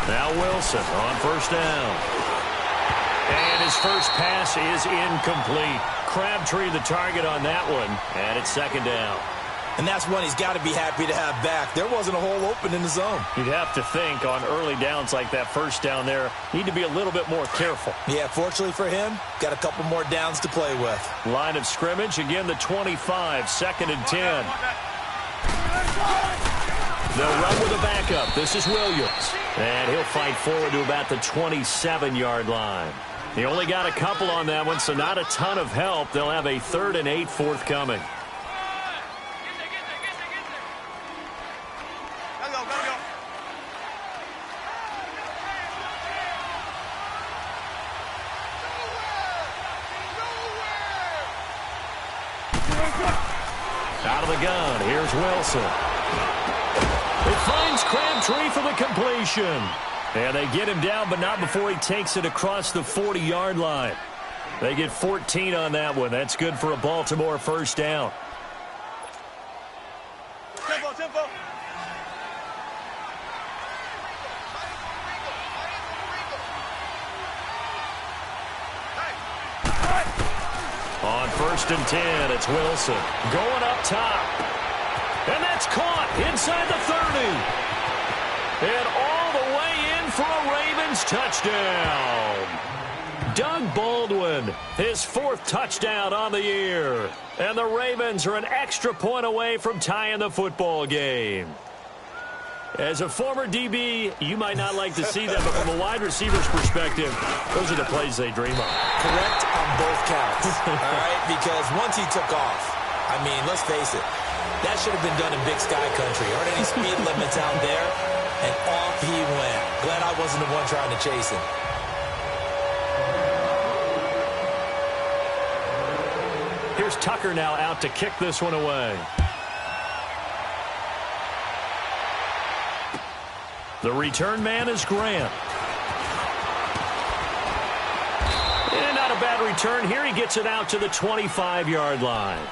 Now Wilson on first down. And his first pass is incomplete. Crabtree the target on that one, and it's second down. And that's one he's got to be happy to have back. There wasn't a hole open in the zone. You'd have to think on early downs like that first down there, need to be a little bit more careful. Yeah, fortunately for him, got a couple more downs to play with. Line of scrimmage, again the 25, second and 10. They'll run with a backup. This is Williams. And he'll fight forward to about the 27-yard line. He only got a couple on that one, so not a ton of help. They'll have a 3rd and 8 forthcoming. Out of the gun, here's Wilson. It finds Crabtree for the completion. And they get him down, but not before he takes it across the 40-yard line. They get 14 on that one. That's good for a Baltimore first down. Tempo, tempo. On first and 10, it's Wilson going up top. And that's caught inside the 30. And all the way in for a Ravens touchdown. Doug Baldwin, his 4th touchdown on the year. And the Ravens are an extra point away from tying the football game. As a former DB, you might not like to see that, but from a wide receiver's perspective, those are the plays they dream of. Correct on both counts, all right? Because once he took off, I mean, let's face it, that should have been done in Big Sky Country. Aren't any speed limits out there? And off he went. Glad I wasn't the one trying to chase him. Here's Tucker now out to kick this one away. The return man is Grant. And not a bad return here. He gets it out to the 25-yard line.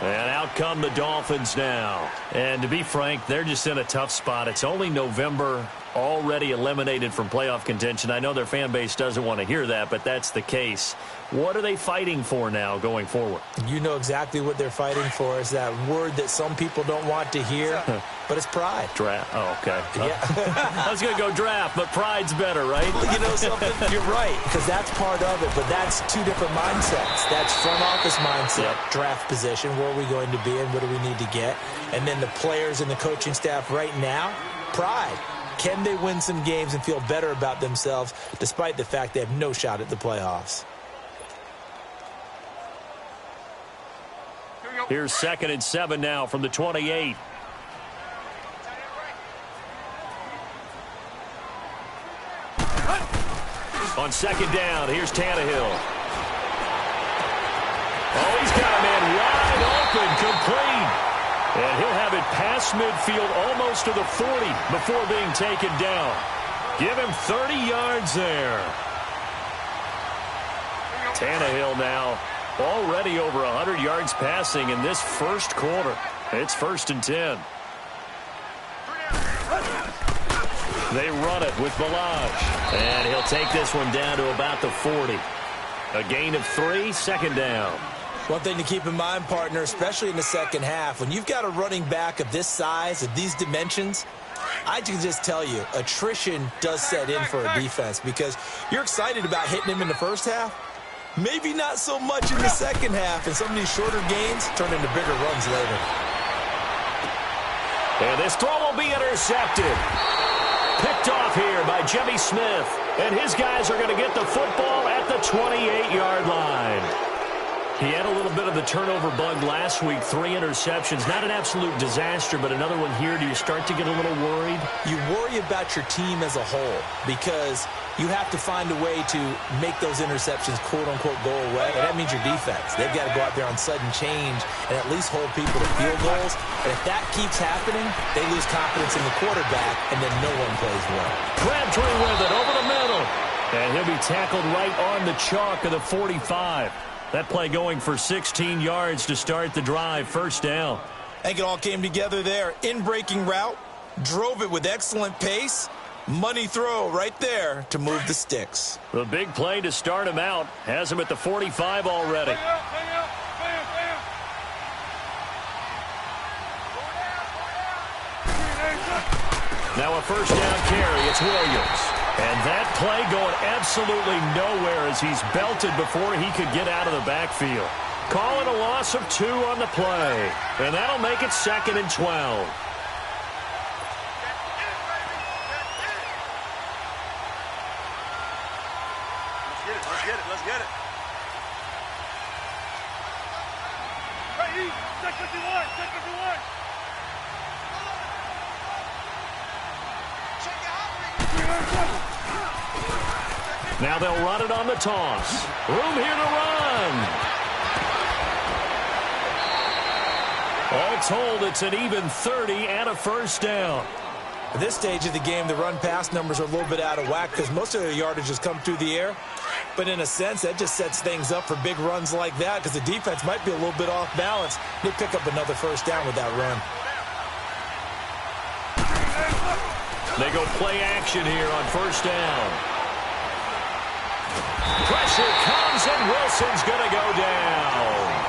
And out come the Dolphins now. And to be frank, they're just in a tough spot. It's only November, already eliminated from playoff contention. I know their fan base doesn't want to hear that, but that's the case. What are they fighting for now going forward? You know exactly what they're fighting for. Is that word that some people don't want to hear, but it's pride. Draft. Oh, okay. Yeah. I was going to go draft, but pride's better, right? Well, you know something? You're right, because that's part of it, but that's two different mindsets. That's front office mindset, draft position, where are we going to be and what do we need to get? And then the players and the coaching staff right now, pride. Can they win some games and feel better about themselves despite the fact they have no shot at the playoffs? Here's 2nd and 7 now from the 28. On 2nd down, here's Tannehill. Oh, he's got a man wide open, complete. And he'll have it past midfield almost to the 40 before being taken down. Give him 30 yards there. Tannehill now already over 100 yards passing in this first quarter. It's 1st and 10. They run it with Balaj. And he'll take this one down to about the 40. A gain of 3, 2nd down. One thing to keep in mind, partner, especially in the second half, when you've got a running back of this size, of these dimensions, I can just tell you, attrition does set in for a defense because you're excited about hitting him in the first half. Maybe not so much in the second half, and some of these shorter gains turn into bigger runs later. And this throw will be intercepted. Picked off here by Jimmy Smith. And his guys are going to get the football at the 28-yard line. He had a little bit of the turnover bug last week, 3 interceptions. Not an absolute disaster, but another one here. Do you start to get a little worried? You worry about your team as a whole because you have to find a way to make those interceptions, quote-unquote, go away. And that means your defense. They've got to go out there on sudden change and at least hold people to field goals. And if that keeps happening, they lose confidence in the quarterback, and then no one plays well. Crabtree with it over the middle. And he'll be tackled right on the chalk of the 45. That play going for 16 yards to start the drive. 1st down. I think it all came together there. In-breaking route, drove it with excellent pace, Money throw right there to move the sticks. The big play to start him out has him at the 45 already. Now a first down carry. It's Williams. And that play going absolutely nowhere as he's belted before he could get out of the backfield. Calling a loss of 2 on the play. And that'll make it 2nd and 12. Let's get it. Right, check 51, check 51. Now they'll run it on the toss. Room here to run. All told, it's an even 30 and a first down. At this stage of the game, the run-pass numbers are a little bit out of whack because most of their yardage has come through the air. But in a sense, that just sets things up for big runs like that because the defense might be a little bit off balance. They pick up another first down with that run. They go play action here on first down. Pressure comes, and Wilson's going to go down.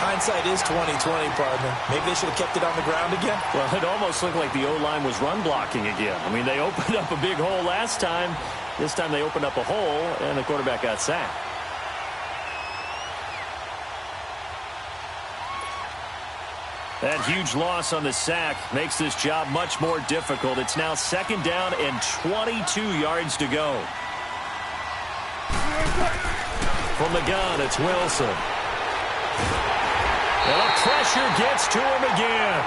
Hindsight is 20/20, partner. Maybe they should have kept it on the ground again. Well, it almost looked like the O-line was run blocking again. I mean, they opened up a big hole last time. This time they opened up a hole, and the quarterback got sacked. That huge loss on the sack makes this job much more difficult. It's now 2nd down and 22 yards to go. From the gun, it's Wilson. And the pressure gets to him again.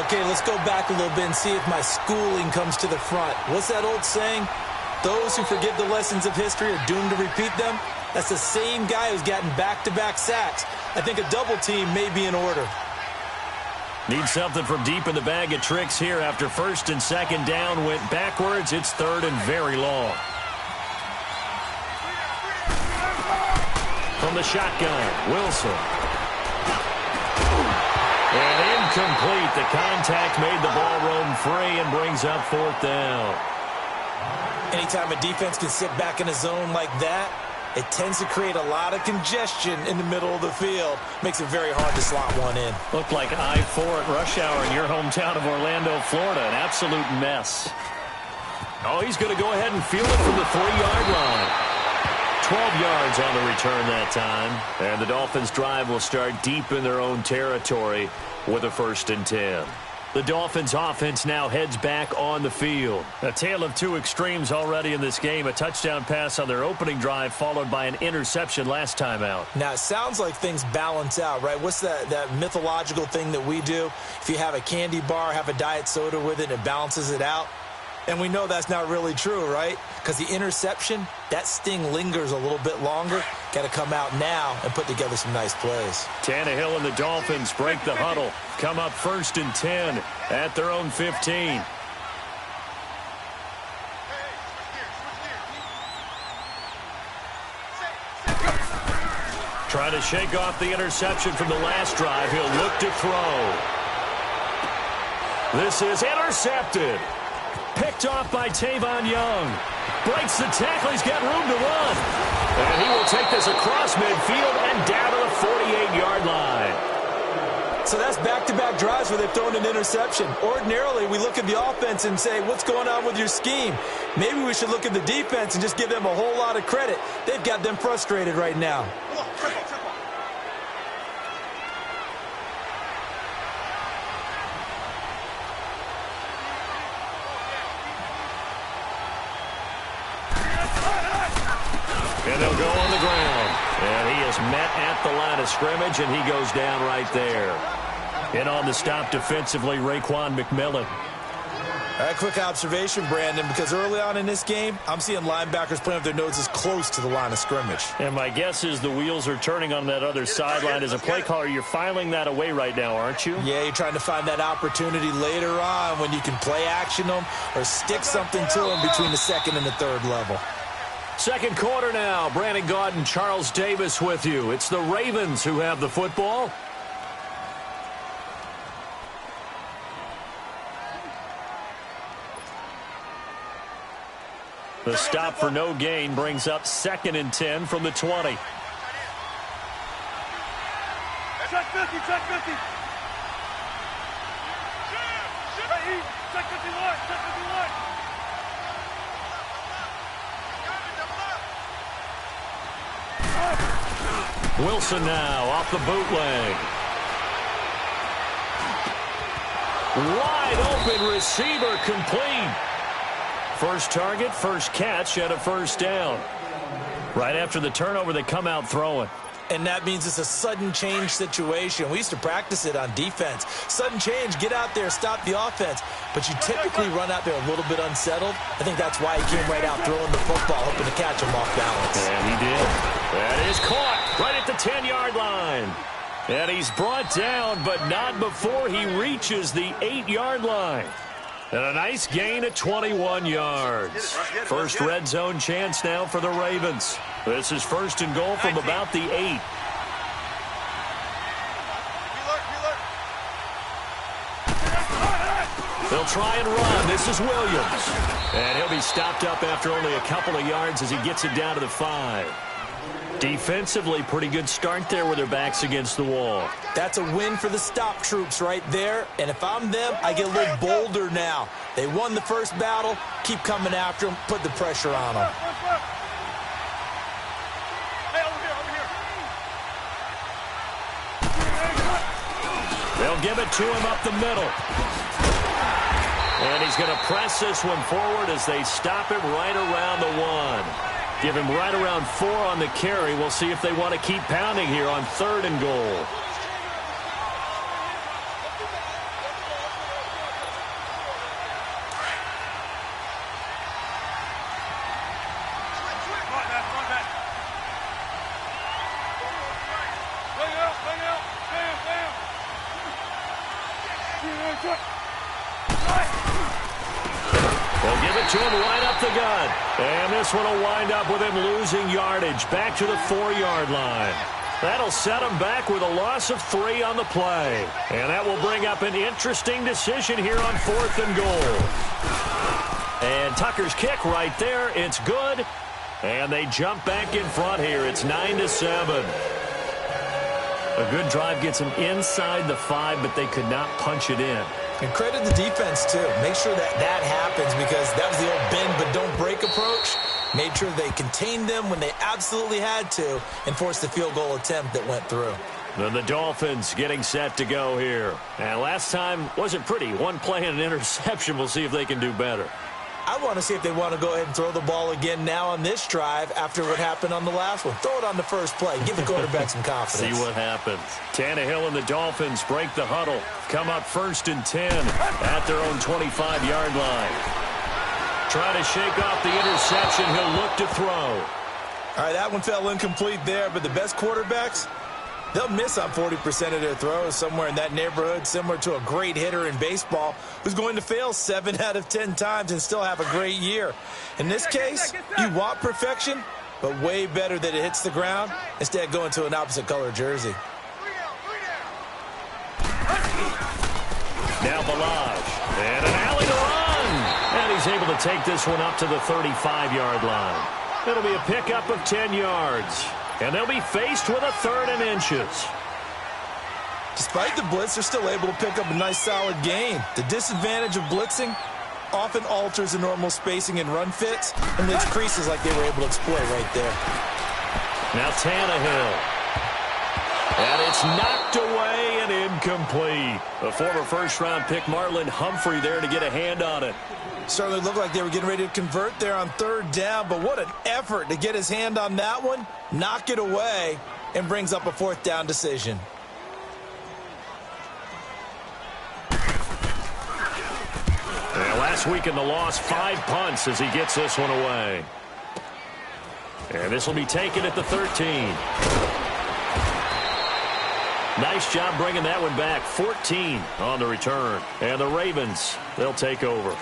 Okay, let's go back a little bit and see if my schooling comes to the front. What's that old saying? Those who forget the lessons of history are doomed to repeat them. That's the same guy who's gotten back-to-back sacks. I think a double team may be in order. Need something from deep in the bag of tricks here after 1st and 2nd down went backwards. It's 3rd and very long. From the shotgun, Wilson. And incomplete. The contact made the ball roam free and brings up 4th down. Anytime a defense can sit back in a zone like that, it tends to create a lot of congestion in the middle of the field. Makes it very hard to slot one in. Looked like I-4 at rush hour in your hometown of Orlando, Florida. An absolute mess. Oh, he's going to go ahead and field it from the 3-yard line. 12 yards on the return that time. And the Dolphins' drive will start deep in their own territory with a 1st and 10. The Dolphins' offense now heads back on the field. A tale of 2 extremes already in this game. A touchdown pass on their opening drive followed by an interception last time out. Now, it sounds like things balance out, right? What's that mythological thing that we do? If you have a candy bar, have a diet soda with it, it balances it out. And we know that's not really true, right? Because the interception, that sting lingers a little bit longer. Got to come out now and put together some nice plays. Tannehill and the Dolphins break the huddle. Come up 1st and 10 at their own 15. Trying to shake off the interception from the last drive. He'll look to throw. This is intercepted. Picked off by Tavon Young. Breaks the tackle. He's got room to run. And he will take this across midfield and down to the 48-yard line. So that's back-to-back drives where they've thrown an interception. Ordinarily, we look at the offense and say, what's going on with your scheme? Maybe we should look at the defense and just give them a whole lot of credit. They've got them frustrated right now. And they'll go on the ground. And he is met at the line of scrimmage, and he goes down right there. And on the stop defensively, Raekwon McMillan. A quick observation, Brandon, because early on in this game, I'm seeing linebackers playing with their noses close to the line of scrimmage. And my guess is the wheels are turning on that other sideline. As a play caller, you're filing that away right now, aren't you? Yeah, you're trying to find that opportunity later on when you can play action them or stick something to them between the 2nd and the 3rd level. 2nd quarter now. Brandon Gaudin, Charles Davis with you. It's the Ravens who have the football. The stop for no gain brings up 2nd and 10 from the 20. Check 50, check 50. Hey, check 51, check 51. Wilson now off the bootleg. Wide open receiver complete. First target, first catch, and a first down. Right after the turnover, they come out throwing. And that means it's a sudden change situation. We used to practice it on defense. Sudden change, get out there, stop the offense. But you typically run out there a little bit unsettled. I think that's why he came right out throwing the football, hoping to catch him off balance. And he did. That is caught right at the 10-yard line. And he's brought down, but not before he reaches the 8-yard line. And a nice gain of 21 yards. First red zone chance now for the Ravens. This is 1st and goal from about the 8. They'll try and run. This is Williams. And he'll be stopped up after only a couple of yards as he gets it down to the 5. Defensively, pretty good start there with their backs against the wall. That's a win for the stop troops right there. And if I'm them, I get a little bolder now. They won the first battle. Keep coming after them. Put the pressure on them. Hey, over here. They'll give it to him up the middle. And he's going to press this one forward as they stop him right around the 1. Give him right around 4 on the carry. We'll see if they want to keep pounding here on 3rd and goal. They'll give it to him right up the gut. And this one will wind up with him losing yardage back to the 4-yard line. That'll set him back with a loss of 3 on the play. And that will bring up an interesting decision here on 4th and goal. And Tucker's kick right there. It's good. And they jump back in front here. It's 9-7. A good drive gets them inside the 5, but they could not punch it in. And credit the defense, too. Make sure that happens because that was the old bend but don't break approach. Made sure they contained them when they absolutely had to and forced the field goal attempt that went through. Then the Dolphins getting set to go here. And last time wasn't pretty. One play and an interception. We'll see if they can do better. I want to see if they want to go ahead and throw the ball again now on this drive after what happened on the last one. Throw it on the first play. Give the quarterback some confidence. See what happens. Tannehill and the Dolphins break the huddle. Come up 1st and 10 at their own 25-yard line. Trying to shake off the interception. He'll look to throw. All right, that one fell incomplete there, but the best quarterbacks, they'll miss on 40% of their throws, somewhere in that neighborhood, similar to a great hitter in baseball who's going to fail 7 out of 10 times and still have a great year. In this case, you want perfection, but way better that it hits the ground instead of going to an opposite color jersey. Now Balaj, and an alley to run. And he's able to take this one up to the 35-yard line. It'll be a pickup of 10 yards. And they'll be faced with a 3rd and inches. Despite the blitz, they're still able to pick up a nice solid gain. The disadvantage of blitzing often alters the normal spacing and run fits and leaves creases like they were able to exploit right there. Now Tannehill. And it's knocked away and incomplete. A former first-round pick, Marlon Humphrey, there to get a hand on it. Certainly looked like they were getting ready to convert there on 3rd down, but what an effort to get his hand on that one, knock it away, and brings up a 4th down decision. And last week in the loss, 5 punts as he gets this one away. And this will be taken at the 13. Nice job bringing that one back. 14 on the return. And the Ravens, they'll take over.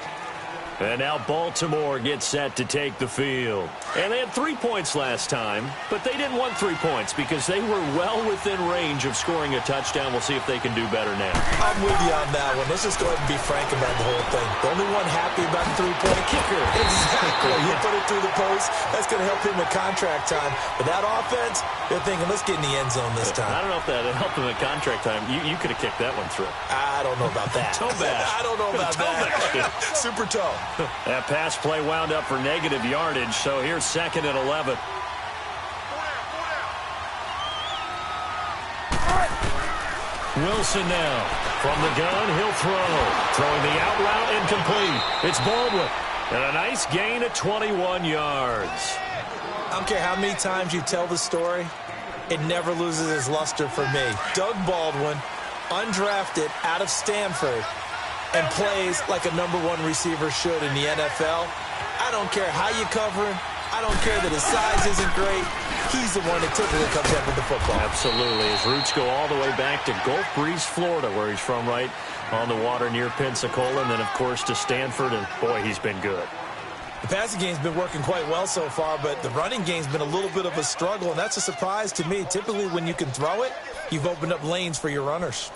And now Baltimore gets set to take the field. And they had 3 points last time, but they didn't want 3 points because they were well within range of scoring a touchdown. We'll see if they can do better now. I'm with you on that one. Let's just go ahead and be frank about the whole thing. The only one happy about the three-point kicker. Exactly. He put it through the post. That's going to help him with contract time. But that offense, they're thinking, let's get in the end zone this time. I don't know if that helped him at contract time. You could have kicked that one through. I don't know about that. Toe bash. I don't know about that. Super toe. That pass play wound up for negative yardage, so here's 2nd and 11. Wilson now. From the gun, he'll throw. Throwing the out route incomplete. It's Baldwin. And a nice gain of 21 yards. I don't care how many times you tell the story, it never loses its luster for me. Doug Baldwin, undrafted out of Stanford, and plays like a #1 receiver should in the NFL. I don't care how you cover him. I don't care that his size isn't great. He's the one that typically comes up with the football. Absolutely. His roots go all the way back to Gulf Breeze, Florida, where he's from, right on the water near Pensacola, and then, of course, to Stanford, and, boy, he's been good. The passing game's been working quite well so far, but the running game's been a little bit of a struggle, and that's a surprise to me. Typically, when you can throw it, you've opened up lanes for your runners.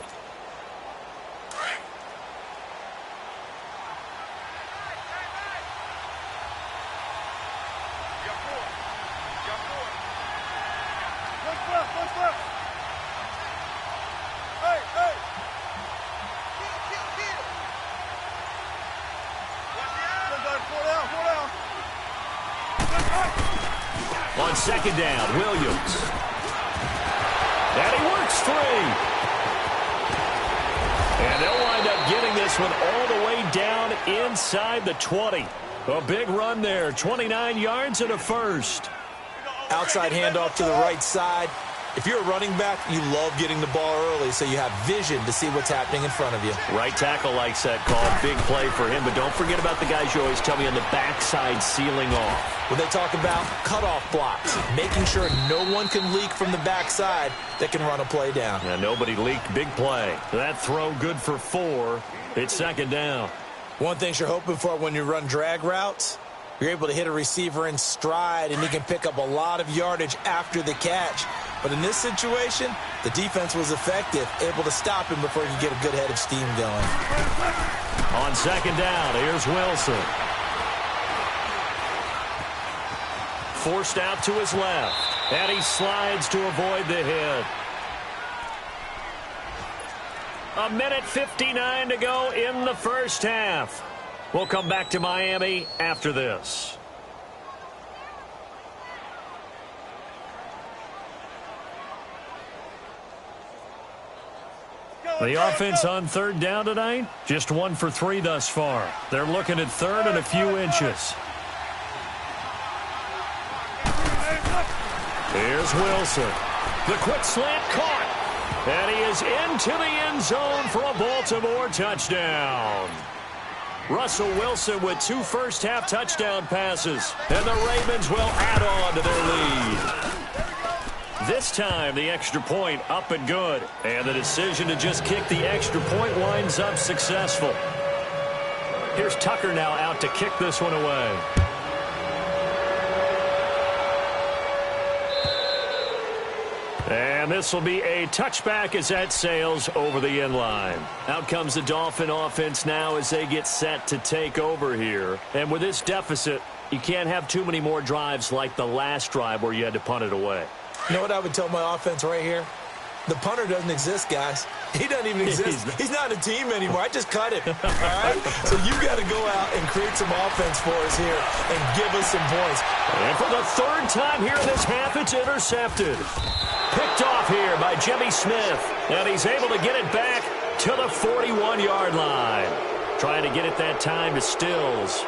On 2nd down, Williams. And he works free. And they'll wind up getting this one all the way down inside the 20. A big run there, 29 yards and a first. Outside handoff to the right side. If you're a running back, you love getting the ball early so you have vision to see what's happening in front of you. Right tackle likes that call. Big play for him, but don't forget about the guys you always tell me on the backside sealing off. When they talk about cutoff blocks, making sure no one can leak from the backside that can run a play down. Yeah, nobody leaked. Big play. That throw good for 4. It's 2nd down. One thing you're hoping for when you run drag routes, you're able to hit a receiver in stride, and he can pick up a lot of yardage after the catch. But in this situation, the defense was effective, able to stop him before he could get a good head of steam going. On 2nd down, here's Wilson. Forced out to his left, and he slides to avoid the hit. 1:59 to go in the first half. We'll come back to Miami after this. The offense on 3rd down tonight, just 1 for 3 thus far. They're looking at 3rd and a few inches. Here's Wilson. The quick slant caught. And he is into the end zone for a Baltimore touchdown. Russell Wilson with 2 first-half touchdown passes. And the Ravens will add on to their lead. This time, the extra point up and good. And the decision to just kick the extra point winds up successful. Here's Tucker now out to kick this one away. And this will be a touchback as that sails over the end line. Out comes the Dolphin offense now as they get set to take over here. And with this deficit, you can't have too many more drives like the last drive where you had to punt it away. You know what I would tell my offense right here? The punter doesn't exist, guys. He doesn't even exist. He's not a team anymore. I just cut him. All right? So you've got to go out and create some offense for us here and give us some points. And for the 3rd time here in this half, it's intercepted. Picked off here by Jimmy Smith. And he's able to get it back to the 41-yard line. Trying to get it that time to Stills.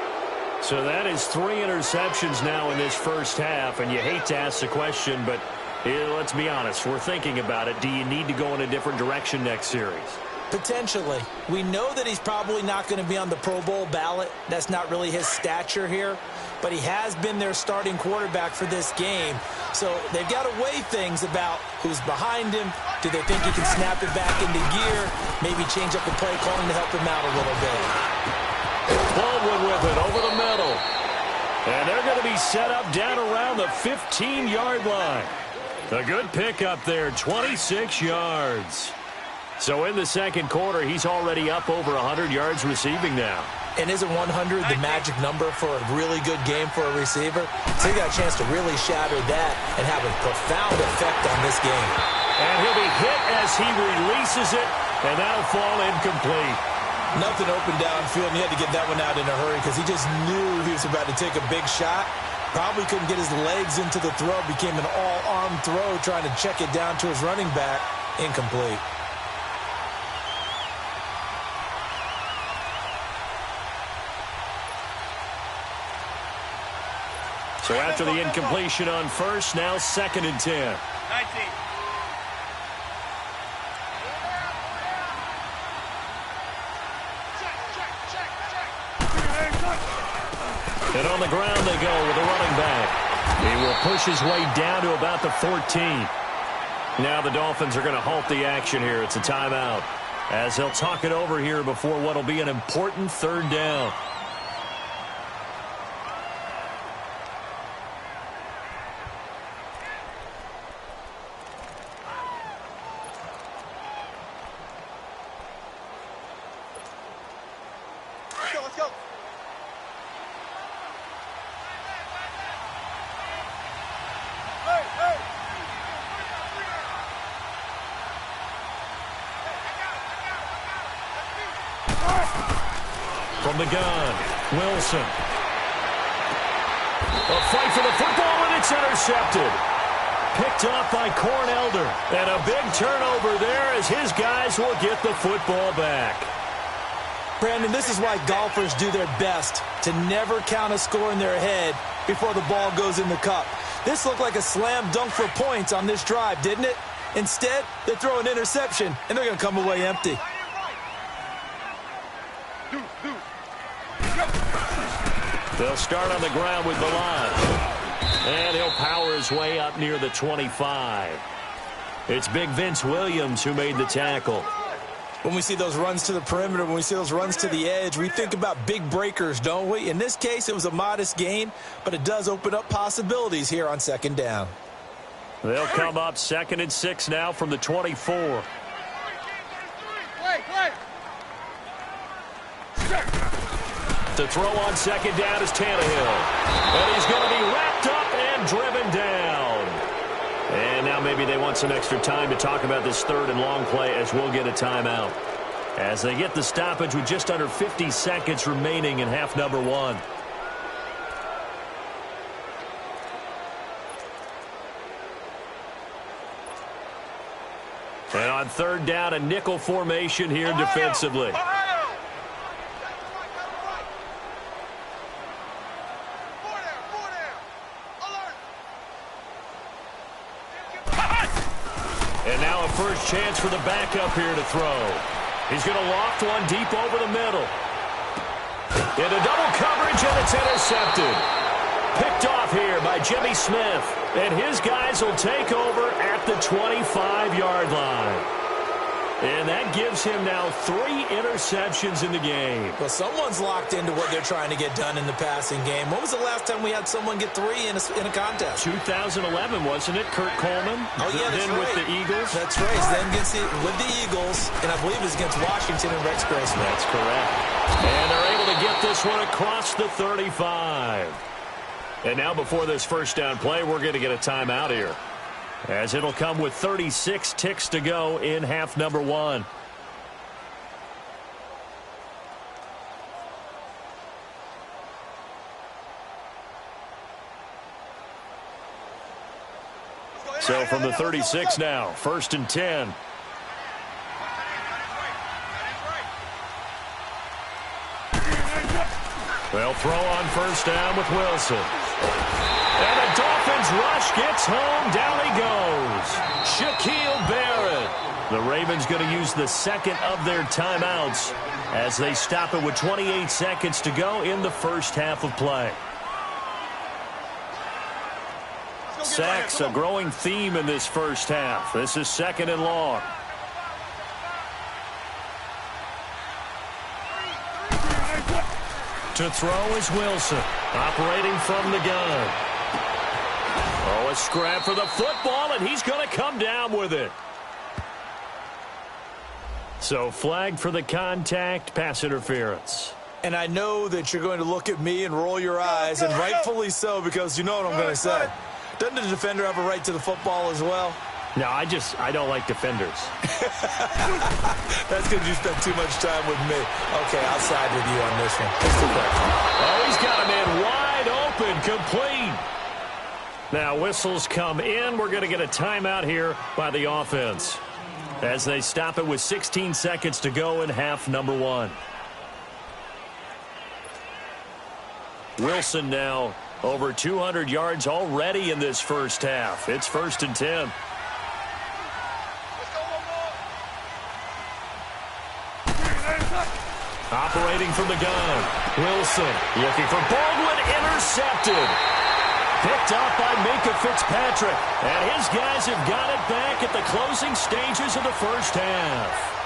So that is 3 interceptions now in this first half. And you hate to ask the question, but let's be honest. We're thinking about it. Do you need to go in a different direction next series? Potentially. We know that he's probably not going to be on the Pro Bowl ballot. That's not really his stature here. But he has been their starting quarterback for this game. So they've got to weigh things about who's behind him. Do they think he can snap it back into gear? Maybe change up the play calling to help him out a little bit. Baldwin with it over the middle. And they're going to be he's set up down around the 15-yard line. A good pickup there, 26 yards. So in the second quarter, he's already up over 100 yards receiving now. And isn't 100 the magic number for a really good game for a receiver? So he got a chance to really shatter that and have a profound effect on this game. And he'll be hit as he releases it, and that'll fall incomplete. Nothing open downfield, and he had to get that one out in a hurry because he just knew he was about to take a big shot. Probably couldn't get his legs into the throw. Became an all-arm throw trying to check it down to his running back. Incomplete. So after the incompletion on first, now 2nd and 10. 19. And on the ground they go with a running back. He will push his way down to about the 14. Now the Dolphins are going to halt the action here. It's a timeout, as he'll talk it over here before what will be an important 3rd down. Let's go. From the gun, Wilson. A fight for the football, and it's intercepted. Picked off by Cornelder. And a big turnover there as his guys will get the football back. Brandon, this is why golfers do their best to never count a score in their head before the ball goes in the cup. This looked like a slam dunk for points on this drive, didn't it? Instead, they throw an interception, and they're going to come away empty. They'll start on the ground with Milan. And he'll power his way up near the 25. It's Big Vince Williams who made the tackle. When we see those runs to the perimeter, when we see those runs to the edge, we think about big breakers, don't we? In this case, it was a modest gain, but it does open up possibilities here on 2nd down. They'll come up 2nd and 6 now from the 24. The throw on 2nd down is Tannehill. And he's going to be wrapped up and driven down. And now maybe they want some extra time to talk about this 3rd and long play, as we'll get a timeout, as they get the stoppage with just under 50 seconds remaining in half number 1. And on 3rd down, a nickel formation here defensively. And now a first chance for the backup here to throw. He's going to loft one deep over the middle. Into double coverage, and it's intercepted. Picked off here by Jimmy Smith. And his guys will take over at the 25-yard line. And that gives him now 3 interceptions in the game. Well, someone's locked into what they're trying to get done in the passing game. When was the last time we had someone get 3 in a contest? 2011, wasn't it? Kurt Coleman. Oh, yeah, that's then right. with the Eagles. That's right. Then with the Eagles, and I believe it's against Washington and Rex Grossman. That's correct. And they're able to get this one across the 35. And now before this first down play, we're going to get a timeout here, as it'll come with 36 ticks to go in half number 1. So from the 36 now, 1st and 10. They'll throw on 1st down with Wilson. And the Dolphins rush gets home. Down he goes. Shaquille Barrett. The Ravens going to use the 2nd of their timeouts as they stop it with 28 seconds to go in the first half of play. Sacks, a growing theme in this first half. This is 2nd and long. To throw is Wilson, operating from the gun. Oh, a scrap for the football, and he's going to come down with it. So flag for the contact, pass interference. And I know that you're going to look at me and roll your eyes, and rightfully so, because you know what I'm going to say. Doesn't the defender have a right to the football as well? No, I don't like defenders. That's because you spent too much time with me. Okay, I'll side with you on this one. Oh, he's got him in wide open, complete. Now whistles come in. We're going to get a timeout here by the offense as they stop it with 16 seconds to go in half number one. Wilson now over 200 yards already in this first half. It's 1st and 10. Operating from the gun. Wilson looking for Baldwin, intercepted. Picked up by Minka Fitzpatrick. And his guys have got it back at the closing stages of the first half.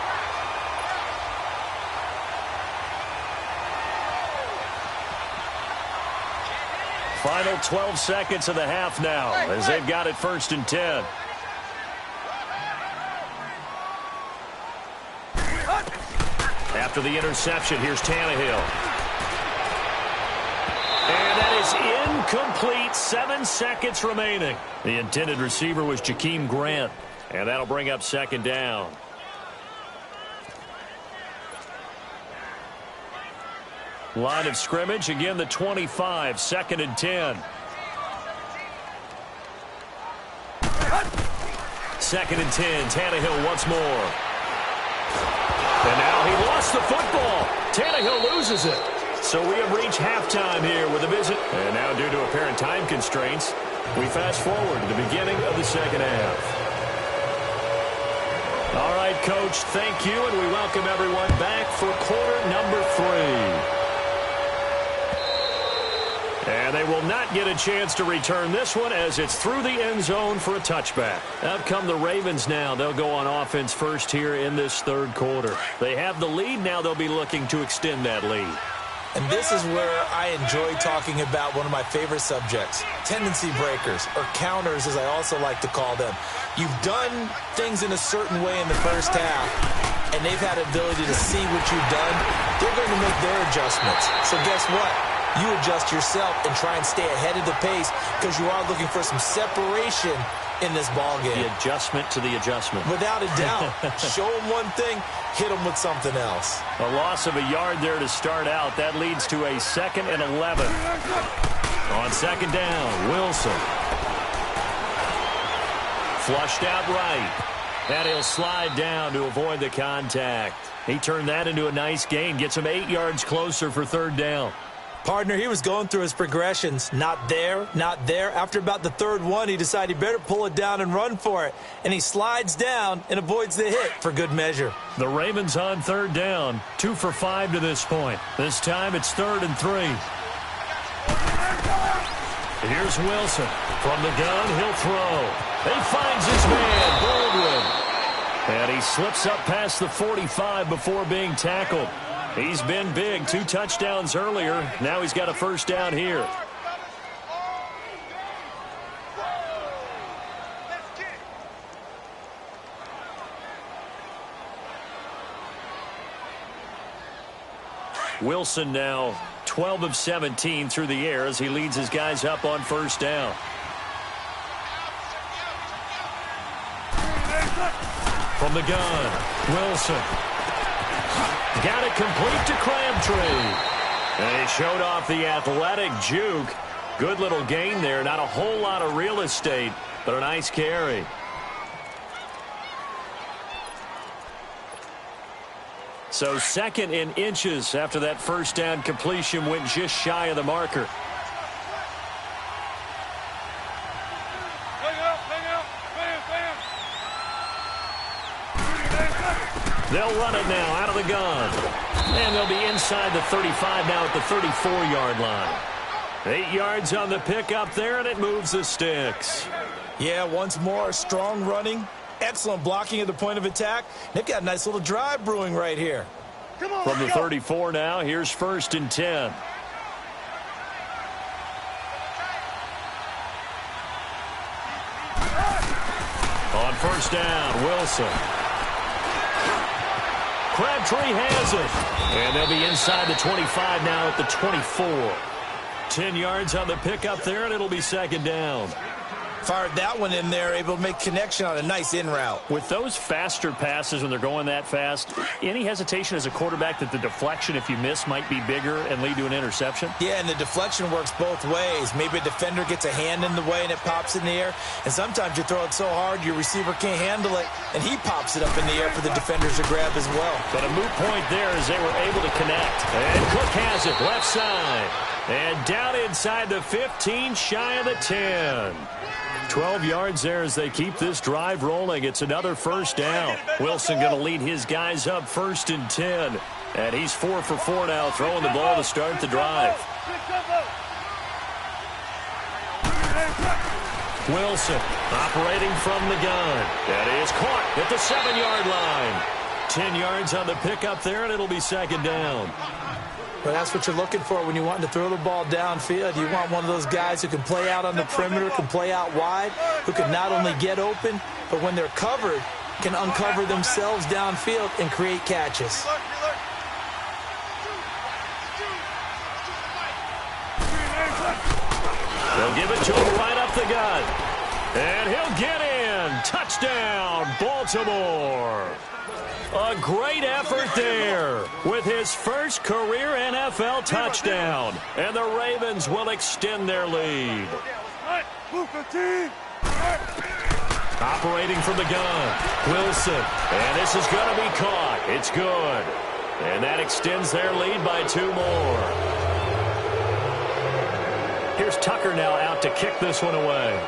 Final 12 seconds of the half now as they've got it 1st and 10. After the interception, here's Tannehill. And that is incomplete. 7 seconds remaining. The intended receiver was Jakeem Grant. And that'll bring up 2nd down. Line of scrimmage, again the 25, 2nd and 10. 2nd and 10, Tannehill once more. And now he lost the football. Tannehill loses it. So we have reached halftime here with a visit. And now due to apparent time constraints, we fast forward to the beginning of the second half. All right, Coach, thank you, and we welcome everyone back for quarter number 3. And they will not get a chance to return this one as it's through the end zone for a touchback. Out come the Ravens now. They'll go on offense first here in this third quarter. They have the lead. Now they'll be looking to extend that lead. And this is where I enjoy talking about one of my favorite subjects, tendency breakers, or counters as I also like to call them. You've done things in a certain way in the first half, and they've had the ability to see what you've done. They're going to make their adjustments. So guess what? You adjust yourself and try and stay ahead of the pace because you are looking for some separation in this ballgame. The adjustment to the adjustment. Without a doubt. Show them one thing, hit them with something else. A loss of a yard there to start out. That leads to a 2nd and 11. On 2nd down, Wilson. Flushed out right. And he'll slide down to avoid the contact. He turned that into a nice gain. Gets him 8 yards closer for 3rd down. Partner, he was going through his progressions. Not there, not there. After about the 3rd one, he decided he better pull it down and run for it. And he slides down and avoids the hit for good measure. The Ravens on 3rd down. 2 for 5 to this point. This time it's 3rd and 3. Here's Wilson. From the gun, he'll throw. He finds his man, Baldwin. And he slips up past the 45 before being tackled. He's been big. 2 touchdowns earlier. Now he's got a 1st down here. Wilson now 12 of 17 through the air as he leads his guys up on 1st down. From the gun, Wilson. Got it complete to Crabtree. And he showed off the athletic juke. Good little gain there. Not a whole lot of real estate, but a nice carry. So 2nd in inches after that 1st down completion went just shy of the marker. They'll run it now out of the gun. And they'll be inside the 35 now at the 34-yard line. 8 yards on the pickup there, and it moves the sticks. Yeah, once more, strong running, excellent blocking at the point of attack. They've got a nice little drive brewing right here. From the 34 now, here's 1st and 10. first down. Wilson. Crabtree has it. And they'll be inside the 25 now at the 24. 10 yards on the pickup there, and it'll be second down. Fired that one in there, able to make connection on a nice in route. With those faster passes when they're going that fast, any hesitation as a quarterback that the deflection, if you miss, might be bigger and lead to an interception? Yeah, and the deflection works both ways. Maybe a defender gets a hand in the way and it pops in the air. And sometimes you throw it so hard your receiver can't handle it, and he pops it up in the air for the defenders to grab as well. But a moot point there as they were able to connect. And Cook has it, left side. And down inside the 15, shy of the 10. 12 yards there as they keep this drive rolling. It's another first down. Wilson going to lead his guys up 1st and 10. And he's 4 for 4 now, throwing the ball to start the drive. Wilson operating from the gun. That is caught at the 7-yard line. 10 yards on the pickup there, and it'll be second down. Well, that's what you're looking for when you want to throw the ball downfield. You want one of those guys who can play out on the perimeter, can play out wide, who can not only get open, but when they're covered, can uncover themselves downfield and create catches. They'll give it to him right up the gut. And he'll get in. Touchdown, Baltimore. A great effort there with his first career NFL touchdown. And the Ravens will extend their lead. Operating from the gun, Wilson. And this is going to be caught. It's good. And that extends their lead by 2 more. Here's Tucker now out to kick this one away.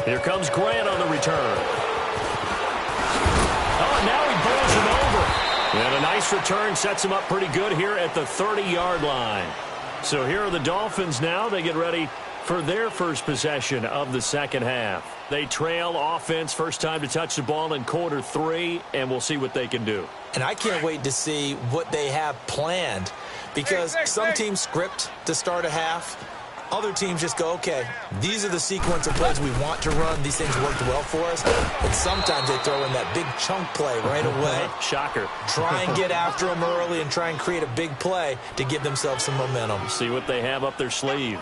Here comes Grant on the return. Oh, and now he bowls him over. And a nice return sets him up pretty good here at the 30-yard line. So here are the Dolphins now. They get ready for their first possession of the second half. They trail offense, first time to touch the ball in quarter 3, and we'll see what they can do. And I can't wait to see what they have planned, because some teams script to start a half. Other teams just go, okay, these are the sequence of plays we want to run. These things worked well for us. But sometimes they throw in that big chunk play right away. Shocker. Try and get after them early and try and create a big play to give themselves some momentum. See what they have up their sleeve.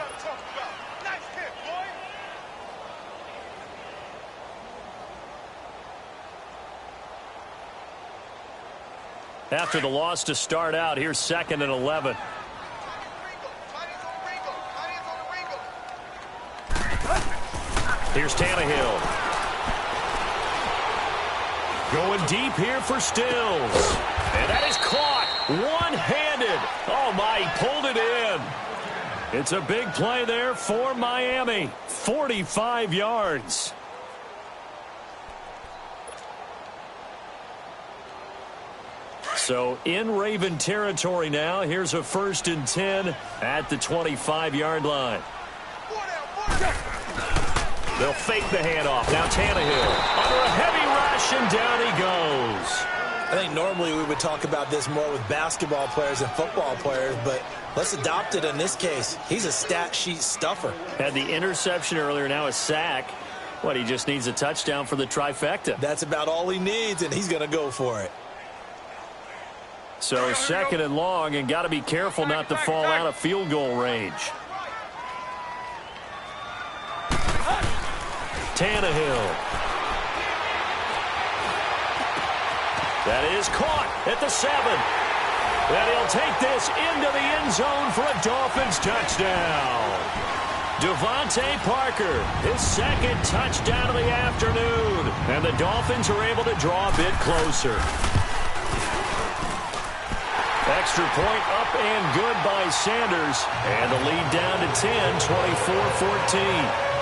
After the loss to start out, here's 2nd and 11. Here's Tannehill. Going deep here for Stills. And that is caught. One-handed. Oh, my, he pulled it in. It's a big play there for Miami. 45 yards. So in Raven territory now. Here's a 1st and 10 at the 25-yard line. They'll fake the handoff. Now Tannehill under a heavy rush, and down he goes. I think normally we would talk about this more with basketball players and football players, but let's adopt it in this case. He's a stat sheet stuffer. Had the interception earlier, now a sack. What, he just needs a touchdown for the trifecta. That's about all he needs, and he's going to go for it. So 2nd and long, and got to be careful not to fall out of field goal range. Tannehill. That is caught at the 7. And he'll take this into the end zone for a Dolphins touchdown. Devontae Parker, his 2nd touchdown of the afternoon. And the Dolphins are able to draw a bit closer. Extra point up and good by Sanders. And the lead down to 10, 24-14.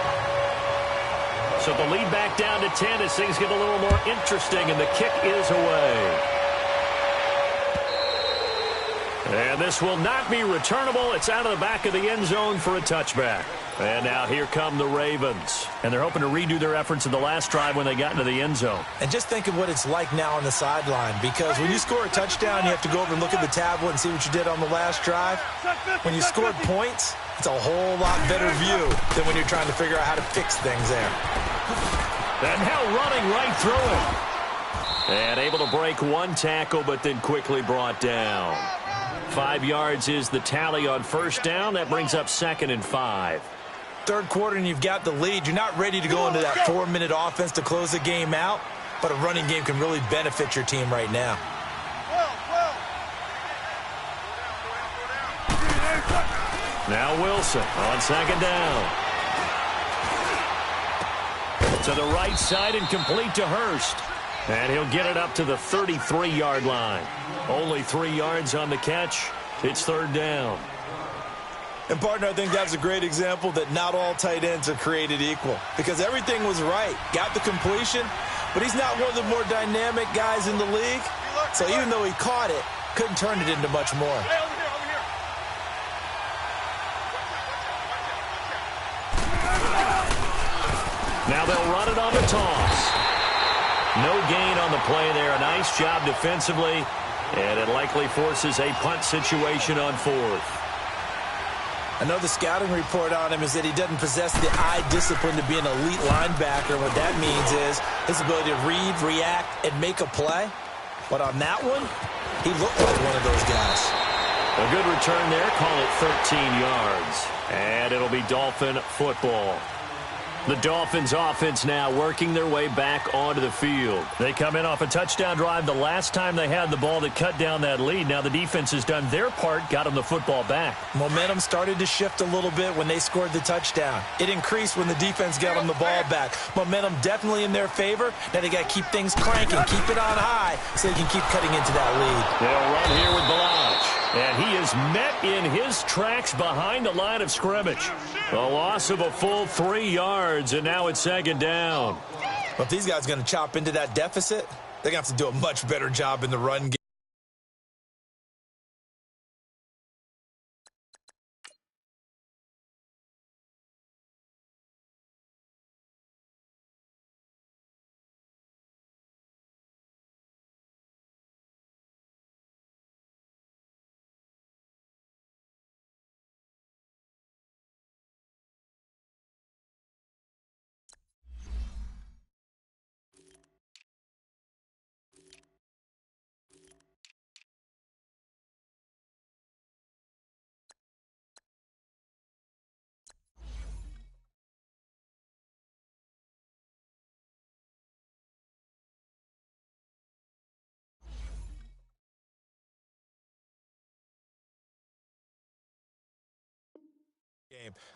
So the lead back down to 10 as things get a little more interesting, and the kick is away. And this will not be returnable. It's out of the back of the end zone for a touchback. And now here come the Ravens. And they're hoping to redo their efforts in the last drive when they got into the end zone. And just think of what it's like now on the sideline, because when you score a touchdown, you have to go over and look at the tablet and see what you did on the last drive. When you scored points, It's a whole lot better view than when you're trying to figure out how to fix things there. And now running right through it. And able to break one tackle, but then quickly brought down. 5 yards is the tally on first down. That brings up 2nd and 5. Third quarter and you've got the lead. You're not ready to go into that 4-minute offense to close the game out, but a running game can really benefit your team right now. Now Wilson on 2nd down. To the right side and complete to Hurst. And he'll get it up to the 33-yard line. Only 3 yards on the catch. It's 3rd down. And, partner, I think that's a great example that not all tight ends are created equal, because everything was right. Got the completion, but he's not one of the more dynamic guys in the league. So even though he caught it, couldn't turn it into much more. Now they'll run it on the toss. No gain on the play there. A nice job defensively, and it likely forces a punt situation on 4th. I know the scouting report on him is that he doesn't possess the eye discipline to be an elite linebacker. What that means is his ability to read, react, and make a play. But on that one, he looked like one of those guys. A good return there. Call it 13 yards. And it'll be Dolphin football. The Dolphins offense now working their way back onto the field. They come in off a touchdown drive the last time they had the ball that cut down that lead. Now the defense has done their part, got them the football back. Momentum started to shift a little bit when they scored the touchdown. It increased when the defense got them the ball back. Momentum definitely in their favor. Now they got to keep things cranking, keep it on high so they can keep cutting into that lead. They'll run here with Balaj. And he is met in his tracks behind the line of scrimmage. A loss of a full 3 yards, and now it's 2nd down. Well, if these guys are going to chop into that deficit, they're going to have to do a much better job in the run game.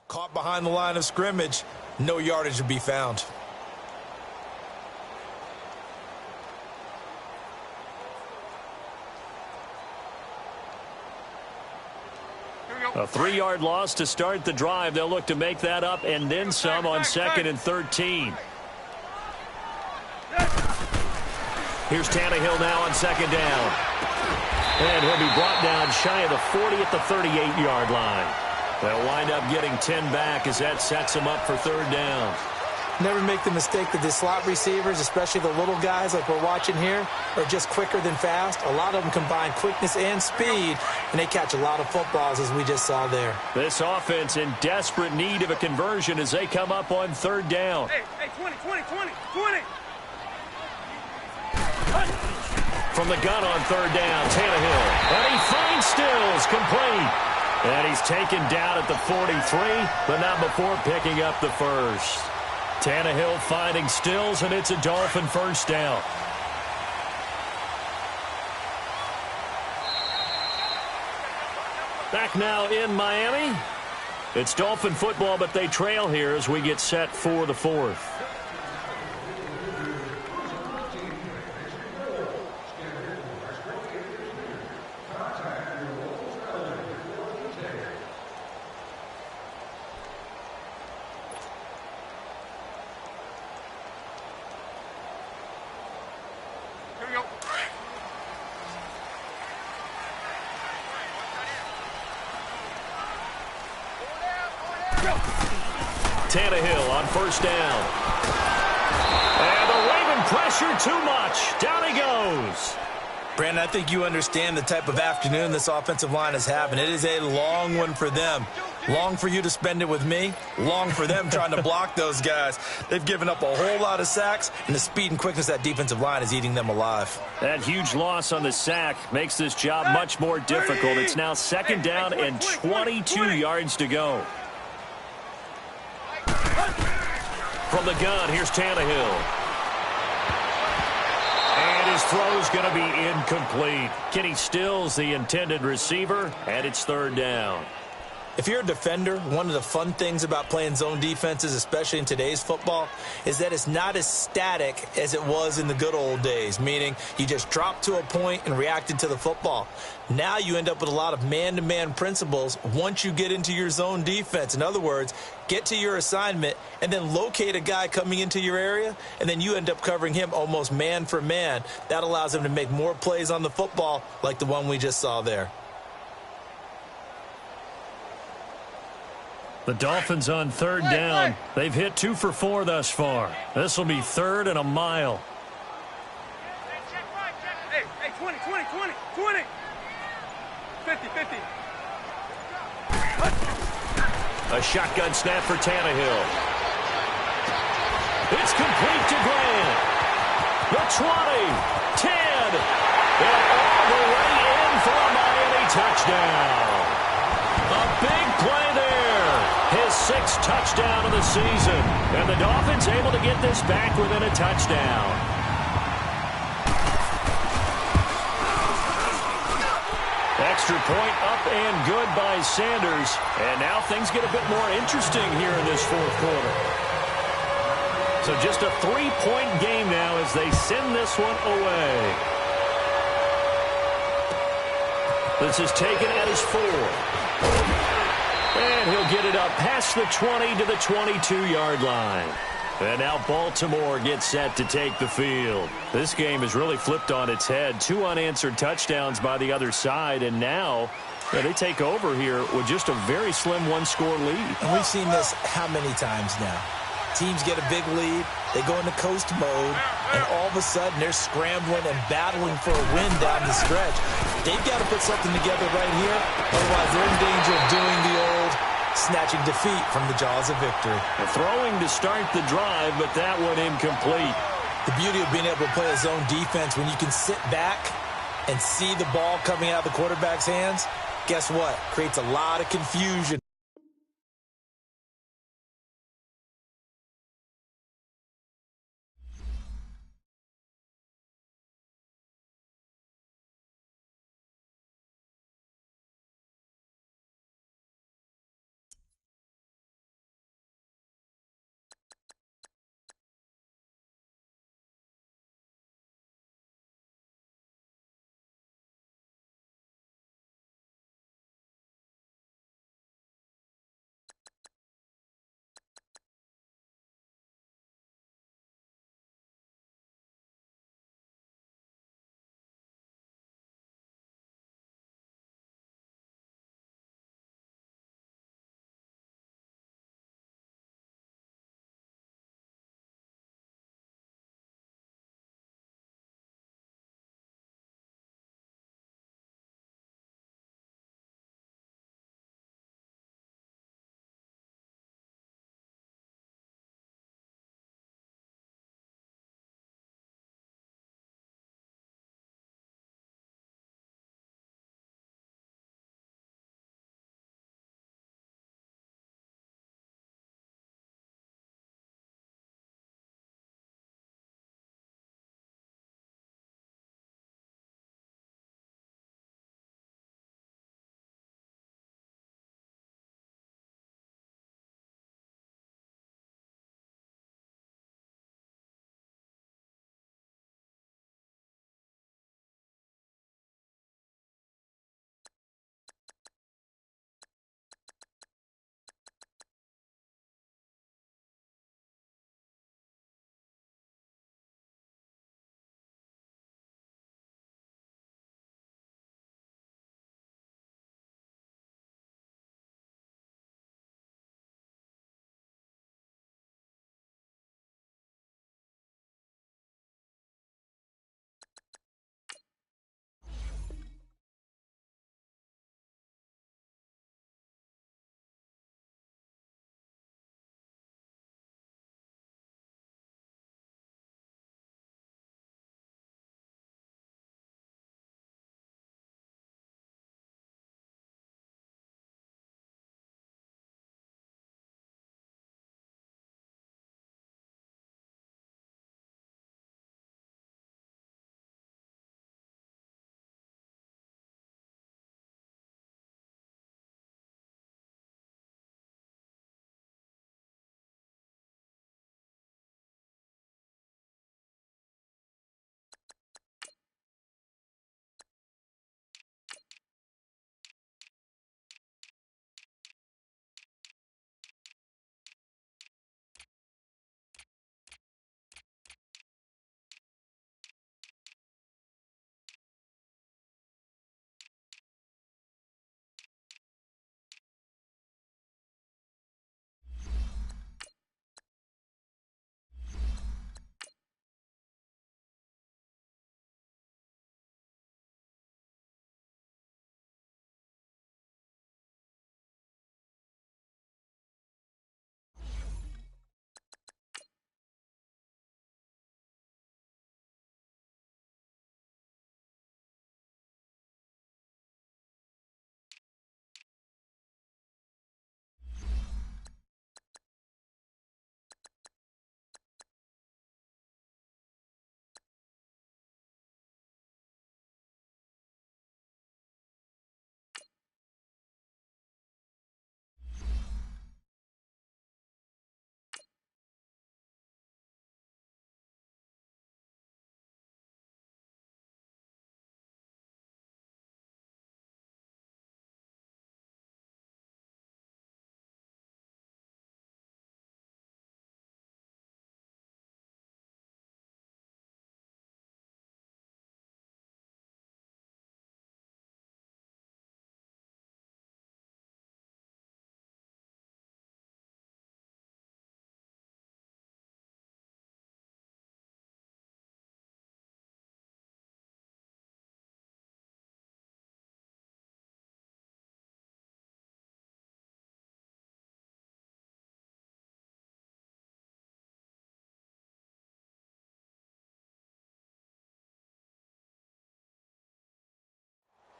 Caught behind the line of scrimmage, no yardage to be found. A 3-yard loss to start the drive. They'll look to make that up and then some on 2nd and 13. Here's Tannehill now on 2nd down. And he'll be brought down shy of the 40 at the 38-yard line. They'll wind up getting 10 back as that sets them up for 3rd down. Never make the mistake that the slot receivers, especially the little guys like we're watching here, are just quicker than fast. A lot of them combine quickness and speed, and they catch a lot of footballs, as we just saw there. This offense in desperate need of a conversion as they come up on 3rd down. Hey, 20. From the gun on 3rd down, Tannehill. And he finds Stills, complete. And he's taken down at the 43, but not before picking up the first. Tannehill finding Stills, and it's a Dolphin 1st down. Back now in Miami. It's Dolphin football, but they trail here as we get set for the 4th. Tannehill on 1st down. And the Raven pressure too much. Down he goes. Brandon, I think you understand the type of afternoon this offensive line is having. It is a long one for them. Long for you to spend it with me, long for them trying to block those guys. They've given up a whole lot of sacks, and the speed and quickness of that defensive line is eating them alive. That huge loss on the sack makes this job much more difficult. It's now second down and 22 yards to go. From the gun, here's Tannehill. And his throw's going to be incomplete. Kenny Stills, the intended receiver, and it's third down. If you're a defender, one of the fun things about playing zone defenses, especially in today's football, is that it's not as static as it was in the good old days, meaning you just dropped to a point and reacted to the football. Now you end up with a lot of man-to-man principles once you get into your zone defense. In other words, get to your assignment and then locate a guy coming into your area, and then you end up covering him almost man for man. That allows him to make more plays on the football like the one we just saw there. The Dolphins on third down. They've hit 2 for 4 thus far. This will be third and a mile. Hey, 20, 20, 20, 20. 50, 50. A shotgun snap for Tannehill. It's complete to Grant. The 20, 10, and all the way in for a Miami touchdown. A big play there. His 6th touchdown of the season. And the Dolphins able to get this back within a touchdown. Extra point up and good by Sanders. And now things get a bit more interesting here in this fourth quarter. So just a 3-point game now as they send this one away. This is taken at his 4. And he'll get it up past the 20 to the 22-yard line. And now Baltimore gets set to take the field. This game is really flipped on its head. 2 unanswered touchdowns by the other side. And now they take over here with just a very slim 1-score lead. And we've seen this how many times now? Teams get a big lead, they go into coast mode, and all of a sudden they're scrambling and battling for a win down the stretch. They've got to put something together right here, otherwise they're in danger of doing the old snatching defeat from the jaws of victory. Throwing to start the drive, but that one incomplete. The beauty of being able to play a zone defense when you can sit back and see the ball coming out of the quarterback's hands, guess what? Creates a lot of confusion.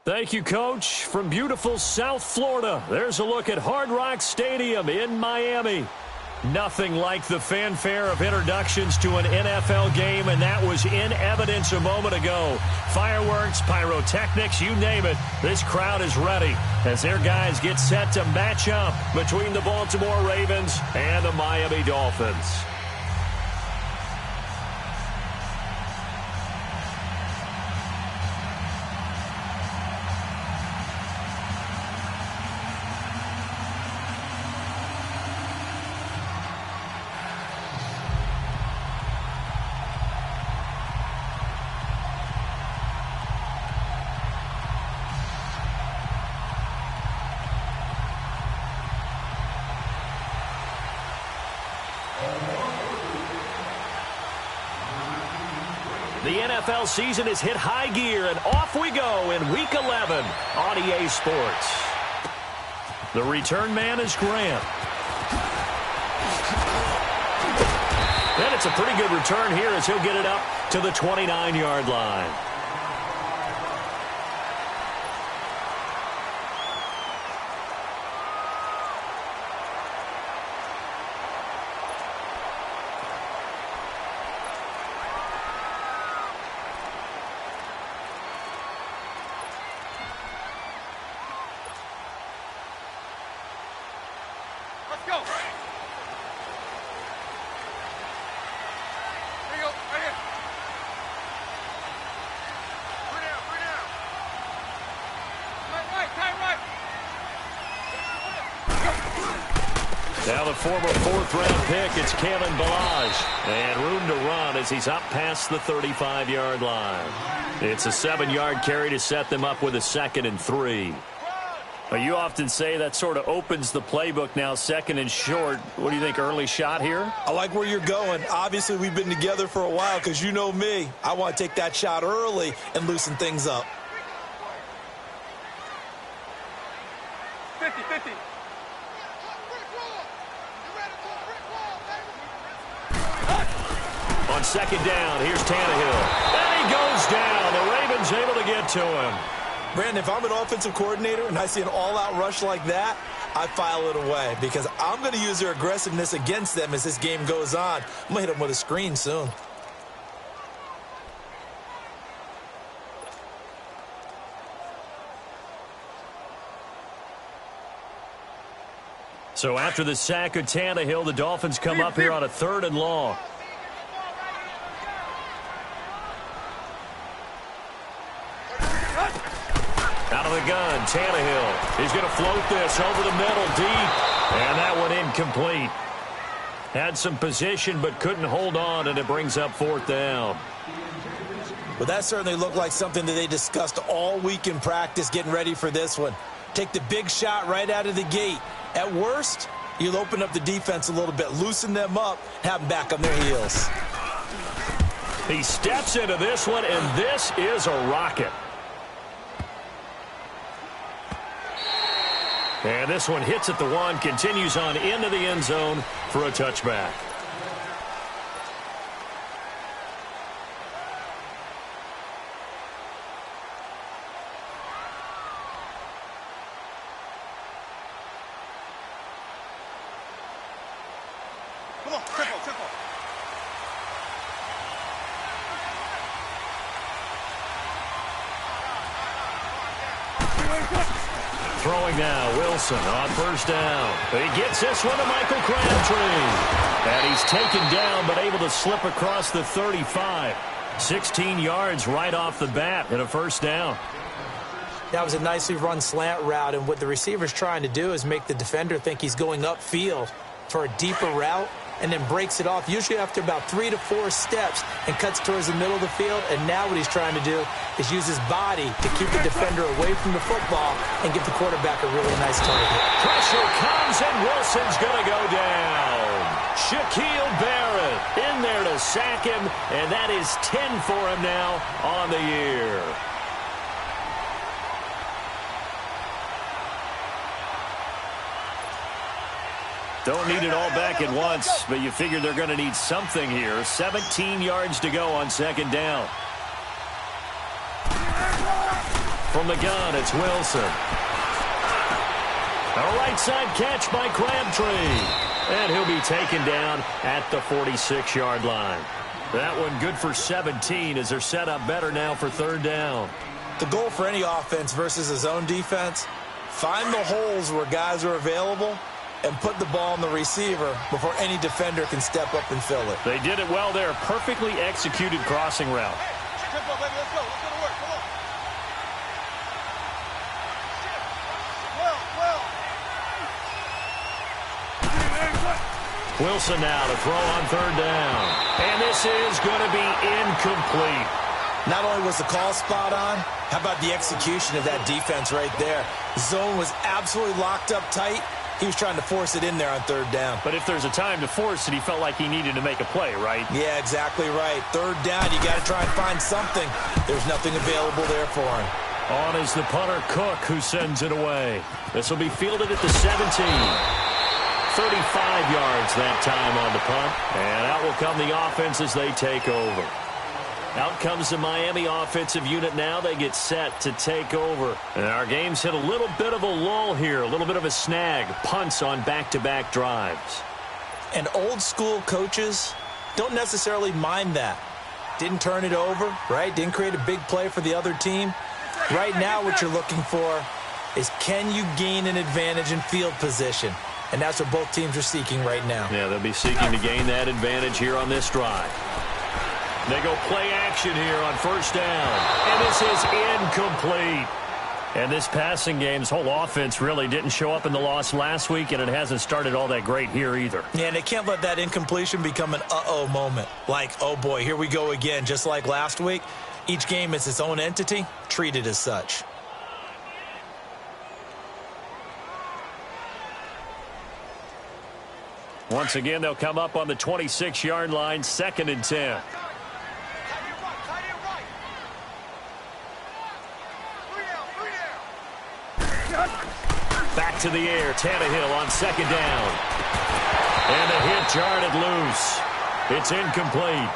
Thank you, Coach. From beautiful South Florida, there's a look at Hard Rock Stadium in Miami. Nothing like the fanfare of introductions to an NFL game, and that was in evidence a moment ago. Fireworks, pyrotechnics, you name it. This crowd is ready as their guys get set to match up between the Baltimore Ravens and the Miami Dolphins. The NFL season has hit high gear, and off we go in Week 11 on EA Sports. The return man is Grant. And it's a pretty good return here as he'll get it up to the 29-yard line. Let's go. Here you go. Right here. Bring it out. Bring it out. Right. Time right. Now the former fourth-round pick, it's Kalen Ballage. And room to run as he's up past the 35-yard line. It's a 7-yard carry to set them up with a 2nd and 3. Well, you often say that sort of opens the playbook now, 2nd and short. What do you think, early shot here? I like where you're going. Obviously, we've been together for a while because you know me. I want to take that shot early and loosen things up. 50-50. On 2nd down, here's Tannehill. And he goes down. The Ravens able to get to him. Brandon, if I'm an offensive coordinator and I see an all-out rush like that, I file it away because I'm going to use their aggressiveness against them as this game goes on. I'm going to hit them with a screen soon. So after the sack of Tannehill, the Dolphins come up here on a 3rd and long. Out of the gun, Tannehill. He's going to float this over the middle deep. And that one incomplete. Had some position but couldn't hold on, and it brings up 4th down. Well, that certainly looked like something that they discussed all week in practice getting ready for this one. Take the big shot right out of the gate. At worst, you'll open up the defense a little bit, loosen them up, have them back on their heels. He steps into this one, and this is a rocket. And this one hits at the 1, continues on into the end zone for a touchback. Come on, tempo. Throwing now, Wilson on 1st down. He gets this one to Michael Crabtree. And he's taken down but able to slip across the 35. 16 yards right off the bat and a 1st down. That was a nicely run slant route, and what the receiver's trying to do is make the defender think he's going upfield for a deeper route and then breaks it off, usually after about 3 to 4 steps, and cuts towards the middle of the field. And now what he's trying to do is use his body to keep the defender away from the football and give the quarterback a really nice target. Pressure comes, and Wilson's going to go down. Shaquille Barrett in there to sack him, and that is 10 for him now on the year. Don't need it all back at once, but you figure they're going to need something here. 17 yards to go on 2nd down. From the gun, it's Wilson. A right side catch by Crabtree. And he'll be taken down at the 46-yard line. That one good for 17 as they're set up better now for third down. The goal for any offense versus a zone defense, find the holes where guys are available and put the ball on the receiver before any defender can step up and fill it. They did it well there. Perfectly executed crossing route. Tempo, baby, let's go. Let's go to work. Come on. Wilson now to throw on third down. And this is going to be incomplete. Not only was the call spot on, how about the execution of that defense right there? The zone was absolutely locked up tight. He was trying to force it in there on third down. But if there's a time to force it, he felt like he needed to make a play, right? Yeah, exactly right. Third down, you got to try and find something. There's nothing available there for him. On is the punter, Cook, who sends it away. This will be fielded at the 17. 35 yards that time on the punt. And out will come the offense as they take over. Out comes the Miami offensive unit now. They get set to take over. And our game's hit a little bit of a lull here, a little bit of a snag. Punts on back-to-back drives. And old school coaches don't necessarily mind that. Didn't turn it over, right? Didn't create a big play for the other team. Right now what you're looking for is, can you gain an advantage in field position? And that's what both teams are seeking right now. Yeah, they'll be seeking to gain that advantage here on this drive. They go play action here on first down. And this is incomplete. And this passing game's whole offense really didn't show up in the loss last week, and it hasn't started all that great here either. Yeah, and they can't let that incompletion become an uh-oh moment. Like, oh boy, here we go again, just like last week. Each game is its own entity, treated as such. Once again, they'll come up on the 26-yard line, 2nd and 10. Back to the air, Tannehill on 2nd down. And the hit jarred it loose. It's incomplete.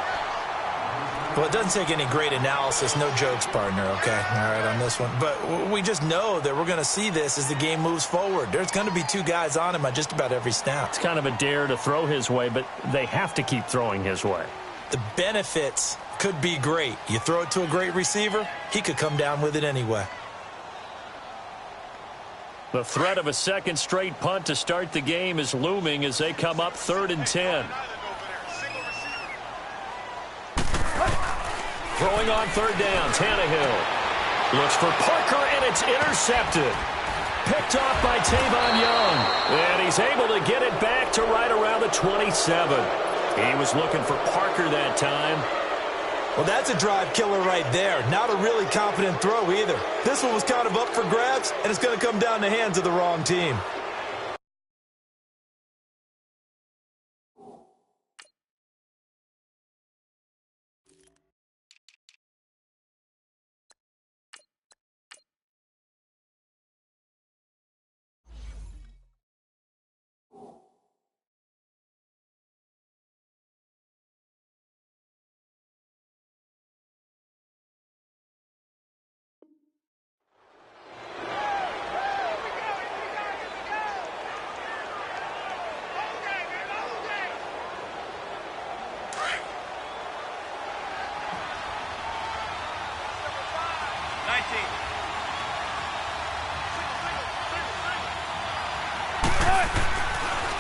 Well, it doesn't take any great analysis. No jokes, partner, okay? All right, on this one. But we just know that we're going to see this as the game moves forward. There's going to be two guys on him on just about every snap. It's kind of a dare to throw his way, but they have to keep throwing his way. The benefits could be great. You throw it to a great receiver, he could come down with it anyway. The threat of a second straight punt to start the game is looming as they come up 3rd and 10. Throwing on 3rd down, Tannehill looks for Parker, and it's intercepted. Picked off by Tavon Young, and he's able to get it back to right around the 27. He was looking for Parker that time. Well, that's a drive killer right there. Not a really confident throw either. This one was kind of up for grabs, and it's going to come down the hands of the wrong team.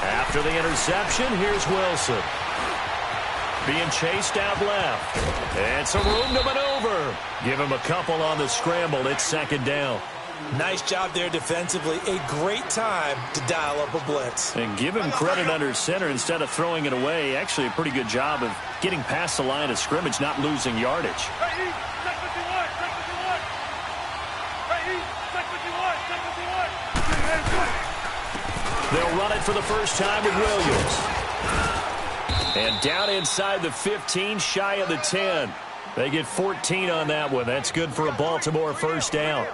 After the interception, here's Wilson. Being chased out left. And some room to maneuver. Give him a couple on the scramble. It's 2nd down. Nice job there defensively. A great time to dial up a blitz. And give him credit under center instead of throwing it away. Actually, a pretty good job of getting past the line of scrimmage, not losing yardage. They'll run it for the first time with Williams. And down inside the 15, shy of the 10. They get 14 on that one. That's good for a Baltimore first down.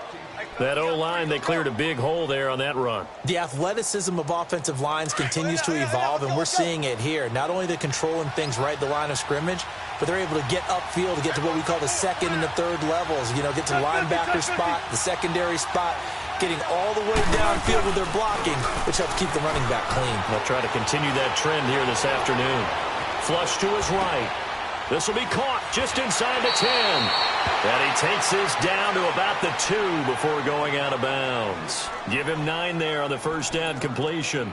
That O-line, they cleared a big hole there on that run. The athleticism of offensive lines continues to evolve, and we're seeing it here. Not only they're controlling things right at the line of scrimmage, but they're able to get upfield to get to what we call the second and the third levels. You know, get to the linebacker spot, the secondary spot, getting all the way downfield with their blocking, which helps keep the running back clean. They'll try to continue that trend here this afternoon. Flush to his right. This will be caught just inside the 10. And he takes this down to about the 2 before going out of bounds. Give him 9 there on the first down completion.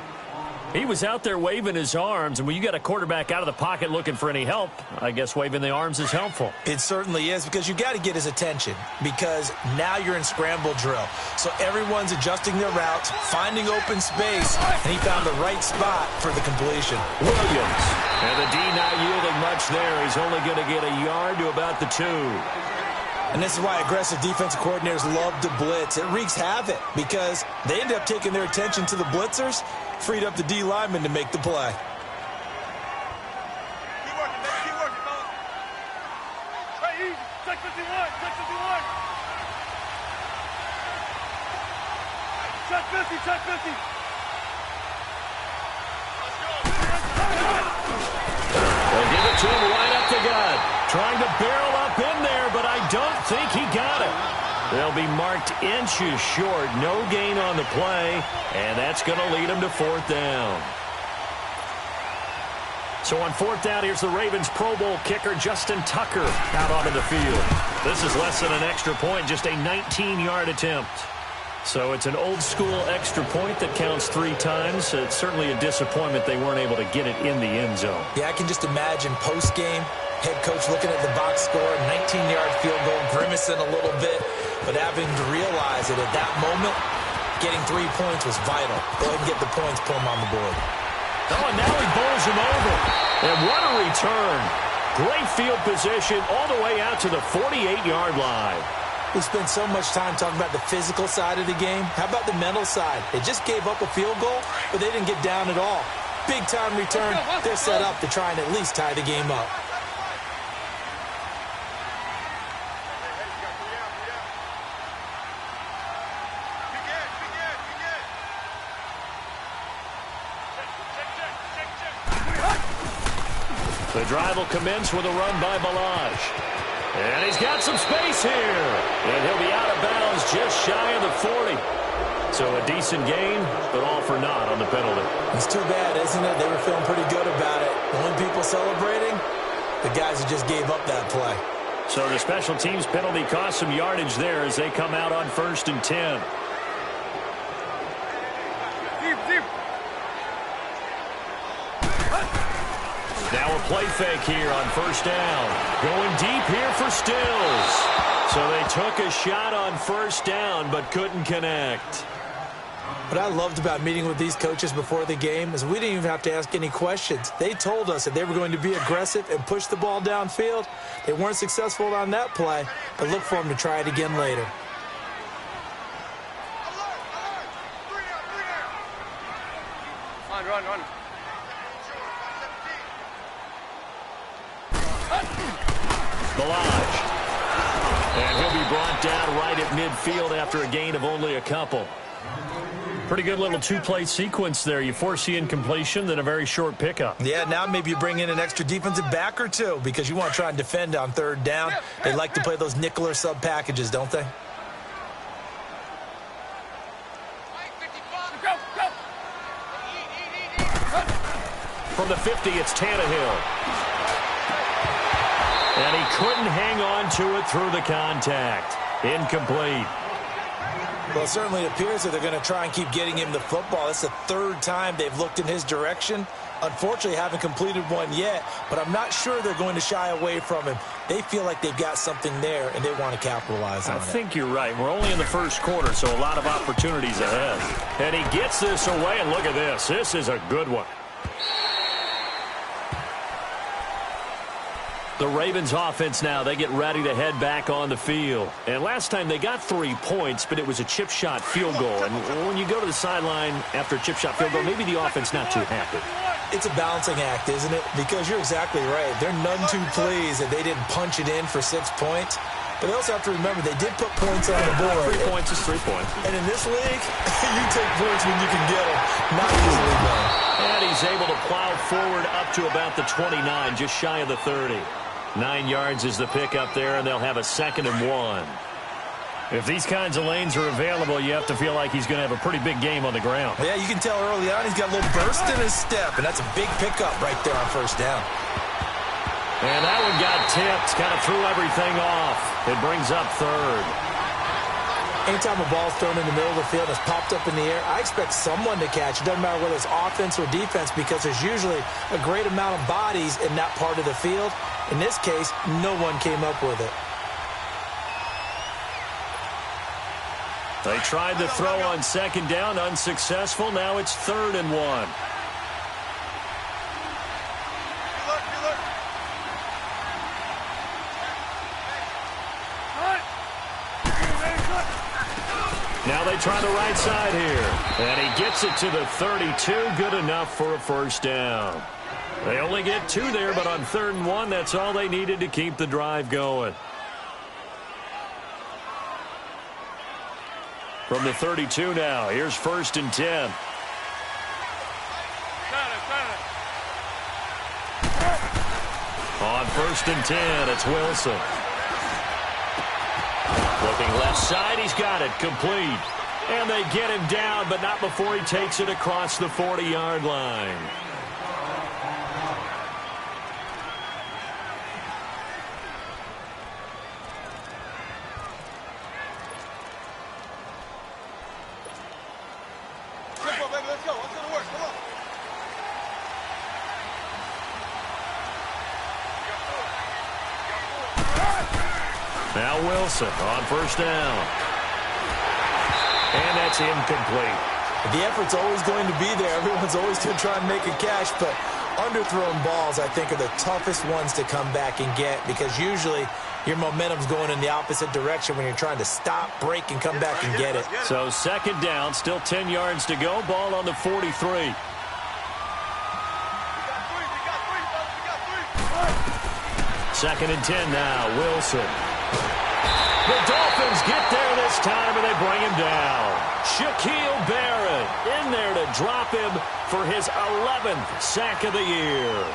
He was out there waving his arms, and when you got a quarterback out of the pocket looking for any help, I guess waving the arms is helpful. It certainly is, because you got to get his attention, because now you're in scramble drill. So everyone's adjusting their routes, finding open space, and he found the right spot for the completion. Williams, and the D not yielding much there. He's only going to get a yard to about the 2. And this is why aggressive defensive coordinators love to blitz. It wreaks havoc because they end up taking their attention to the blitzers, freed up the D lineman to make the play. Keep working, baby. Keep working, fellas. Hey, easy. Check 51. Check 51. Check 50. Check 50. They'll give it to him right up the gut. Trying to barrel up in there, but I don't think he got it. They'll be marked inches short. No gain on the play, and that's going to lead them to 4th down. So on 4th down, here's the Ravens Pro Bowl kicker, Justin Tucker, out onto the field. This is less than an extra point, just a 19-yard attempt. So it's an old-school extra point that counts 3 times. It's certainly a disappointment they weren't able to get it in the end zone. Yeah, I can just imagine post-game, head coach looking at the box score, 19-yard field goal, grimacing a little bit, but having to realize that at that moment, getting 3 points was vital. Go ahead and get the points, put them on the board. Oh, and now he bowls him over. And what a return. Great field position all the way out to the 48-yard line. We spent so much time talking about the physical side of the game. How about the mental side? They just gave up a field goal, but they didn't get down at all. Big-time return. They're set up to try and at least tie the game up. The drive will commence with a run by Balaj. And he's got some space here. And he'll be out of bounds just shy of the 40. So a decent gain, but all for naught on the penalty. It's too bad, isn't it? They were feeling pretty good about it. The only people celebrating, the guys who just gave up that play. So the special teams penalty cost some yardage there as they come out on 1st and 10. Deep. Now a play fake here on 1st down. Going deep here for Stills. So they took a shot on 1st down but couldn't connect. What I loved about meeting with these coaches before the game is we didn't even have to ask any questions. They told us that they were going to be aggressive and push the ball downfield. They weren't successful on that play, but look for them to try it again later. Run. Balaj. And he'll be brought down right at midfield after a gain of only a couple. Pretty good little 2-play sequence there. You force the incompletion, then a very short pickup. Yeah, now maybe you bring in an extra defensive back or two because you want to try and defend on 3rd down. They like to play those nickel or sub packages, don't they? From the 50, it's Tannehill. And he couldn't hang on to it through the contact. Incomplete. Well, it certainly appears that they're going to try and keep getting him the football. It's the 3rd time they've looked in his direction. Unfortunately, haven't completed one yet, but I'm not sure they're going to shy away from him. They feel like they've got something there, and they want to capitalize on it. I think you're right. We're only in the 1st quarter, so a lot of opportunities ahead. And he gets this away, and look at this. This is a good one. The Ravens offense now, they get ready to head back on the field. And last time they got 3 points, but it was a chip shot field goal. And when you go to the sideline after a chip shot field goal, maybe the offense not too happy. It's a balancing act, isn't it? Because you're exactly right. They're none too pleased that they didn't punch it in for 6 points. But they also have to remember they did put points on the board. 3 points is 3 points. And in this league, you take points when you can get them. Not easily done. And he's able to plow forward up to about the 29, just shy of the 30. 9 yards is the pickup there, and they'll have a 2nd and 1. If these kinds of lanes are available, you have to feel like he's going to have a pretty big game on the ground. Yeah, you can tell early on he's got a little burst in his step, and that's a big pickup right there on first down. And that one got tipped, kind of threw everything off. It brings up 3rd. Anytime a ball's thrown in the middle of the field and it's popped up in the air, I expect someone to catch. It doesn't matter whether it's offense or defense because there's usually a great amount of bodies in that part of the field. In this case, no one came up with it. They tried to throw on 2nd down, unsuccessful. Now it's 3rd and 1. Now they try the right side here. And he gets it to the 32. Good enough for a first down. They only get 2 there, but on 3rd and 1, that's all they needed to keep the drive going. From the 32 now, here's 1st and 10. On 1st and 10, it's Wilson. Looking left side, he's got it, complete. And they get him down, but not before he takes it across the 40-yard line. Now Wilson on first down. And that's incomplete. The effort's always going to be there. Everyone's always going to try and make a catch, but underthrown balls, I think, are the toughest ones to come back and get because usually your momentum's going in the opposite direction when you're trying to stop, break, and come back and get it. So 2nd down, still 10 yards to go. Ball on the 43. Second and 10 now, Wilson. The Dolphins get there this time, and they bring him down. Shaquille Barrett in there to drop him for his 11th sack of the year.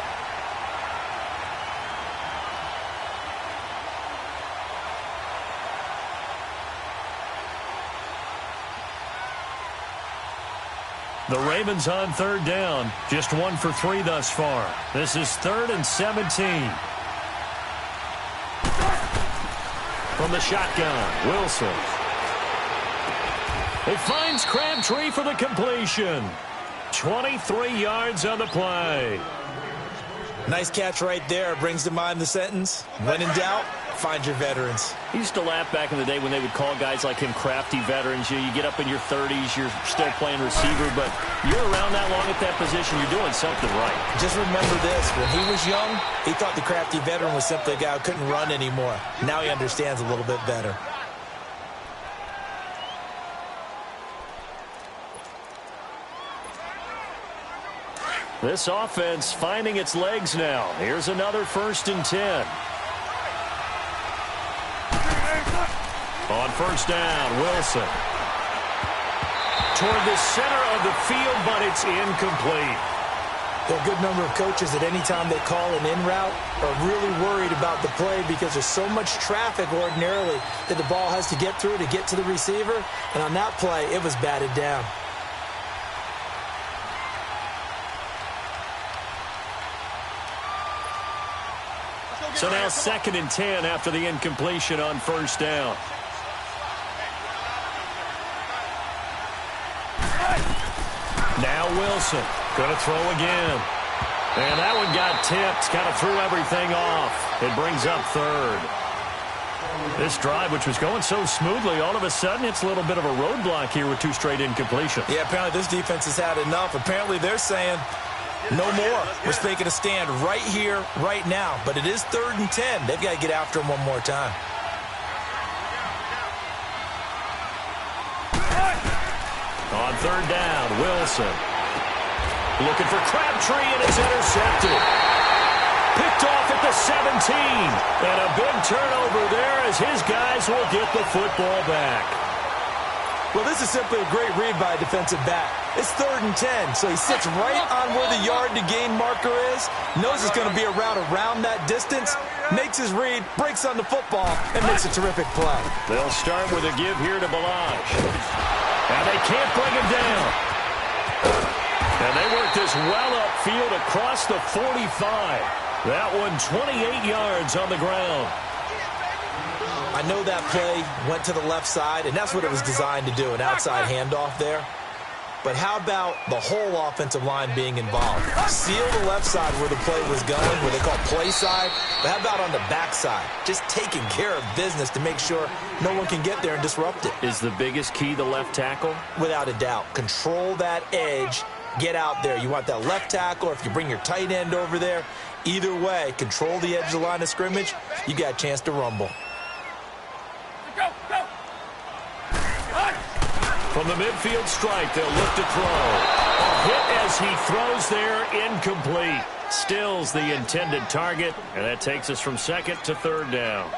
The Ravens on 3rd down, just 1 for 3 thus far. This is 3rd and 17. From the shotgun, Wilson. It finds Crabtree for the completion. 23 yards on the play. Nice catch right there. Brings to mind the sentence, when in doubt, find your veterans. He used to laugh back in the day when they would call guys like him crafty veterans. You get up in your 30s, you're still playing receiver, but you're around that long at that position, you're doing something right. Just remember this. When he was young, he thought the crafty veteran was simply a guy who couldn't run anymore. Now he understands a little bit better. This offense finding its legs now. Here's another 1st and 10. On first down, Wilson. Toward the center of the field, but it's incomplete. There are a good number of coaches that any time they call an in route are really worried about the play because there's so much traffic ordinarily that the ball has to get through to get to the receiver. And on that play, it was batted down. So now 2nd and 10 after the incompletion on first down. Now Wilson going to throw again. And that one got tipped, kind of threw everything off. It brings up 3rd. This drive, which was going so smoothly, all of a sudden it's a little bit of a roadblock here with 2 straight incompletions. Yeah, apparently this defense has had enough. Apparently they're saying no more. We're making a stand right here, right now. But it is 3rd and 10. They've got to get after him one more time. On 3rd down, Wilson. Looking for Crabtree, and it's intercepted. Picked off at at the 17. And a big turnover there as his guys will get the football back. Well, this is simply a great read by a defensive back. It's 3rd and 10, so he sits right on where the yard-to-gain marker is, knows it's going to be a route around that distance, makes his read, breaks on the football, and makes a terrific play. They'll start with a give here to Balaj. And they can't bring him down. And they work this well upfield across the 45. That one 28 yards on the ground. I know that play went to the left side, and that's what it was designed to do, an outside handoff there. But how about the whole offensive line being involved? Seal the left side where the play was going, where they call play side. But how about on the back side? Just taking care of business to make sure no one can get there and disrupt it. Is the biggest key the left tackle? Without a doubt. Control that edge. Get out there. You want that left tackle, or if you bring your tight end over there, either way, control the edge of the line of scrimmage, you got a chance to rumble. From the midfield strike, they'll look to throw. A hit as he throws there, incomplete. Stills the intended target, and that takes us from 2nd to 3rd down.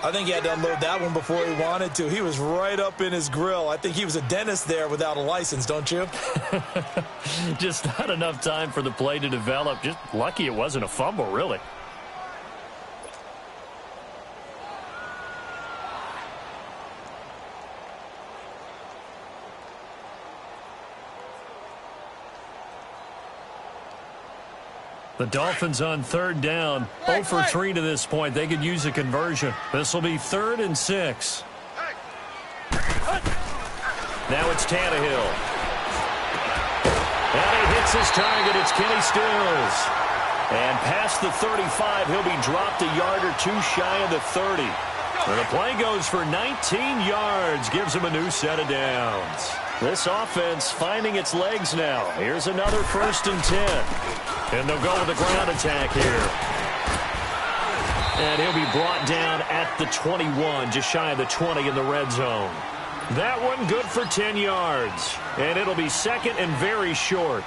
I think he had to unload that one before he wanted to. He was right up in his grill. I think he was a dentist there without a license, don't you? Just not enough time for the play to develop. Just lucky it wasn't a fumble, really. The Dolphins on 3rd down, 0 for 3 to this point. They could use a conversion. This will be 3rd and 6. Now it's Tannehill. And he hits his target. It's Kenny Stills. And past the 35, he'll be dropped a yard or two shy of the 30. And the play goes for 19 yards, gives him a new set of downs. This offense finding its legs now. Here's another 1st and 10. And they'll go with the ground attack here. And he'll be brought down at the 21, just shy of the 20 in the red zone. That one good for 10 yards. And it'll be 2nd and very short.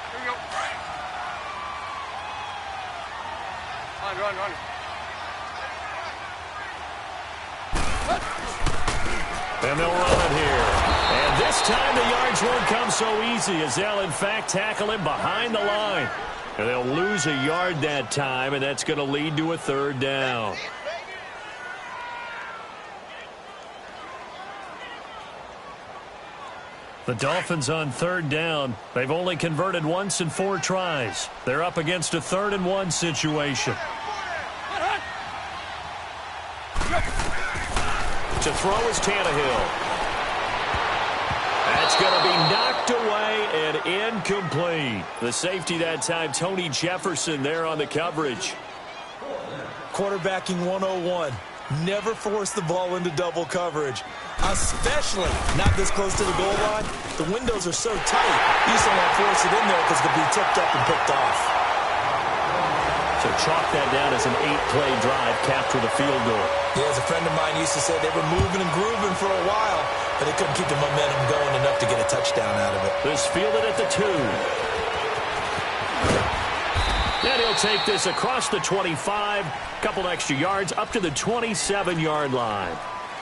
Here we go. Run. And they'll run it here. And this time the yards won't come so easy as they'll, in fact, tackle him behind the line. And they'll lose a yard that time, and that's going to lead to a 3rd down. The Dolphins on 3rd down. They've only converted once in 4 tries. They're up against a 3rd and 1 situation. To throw is Tannehill. That's going to be knocked away and incomplete. The safety that time, Tony Jefferson there on the coverage. Quarterbacking 101. Never force the ball into double coverage, especially not this close to the goal line. The windows are so tight, you just don't want to force it in there because it could be tipped up and picked off. So chalk that down as an 8-play drive capped with a field goal. Yeah, as a friend of mine used to say, they were moving and grooving for a while, but they couldn't keep the momentum going enough to get a touchdown out of it. This fielded at the 2. And he'll take this across the 25, couple extra yards, up to the 27-yard line.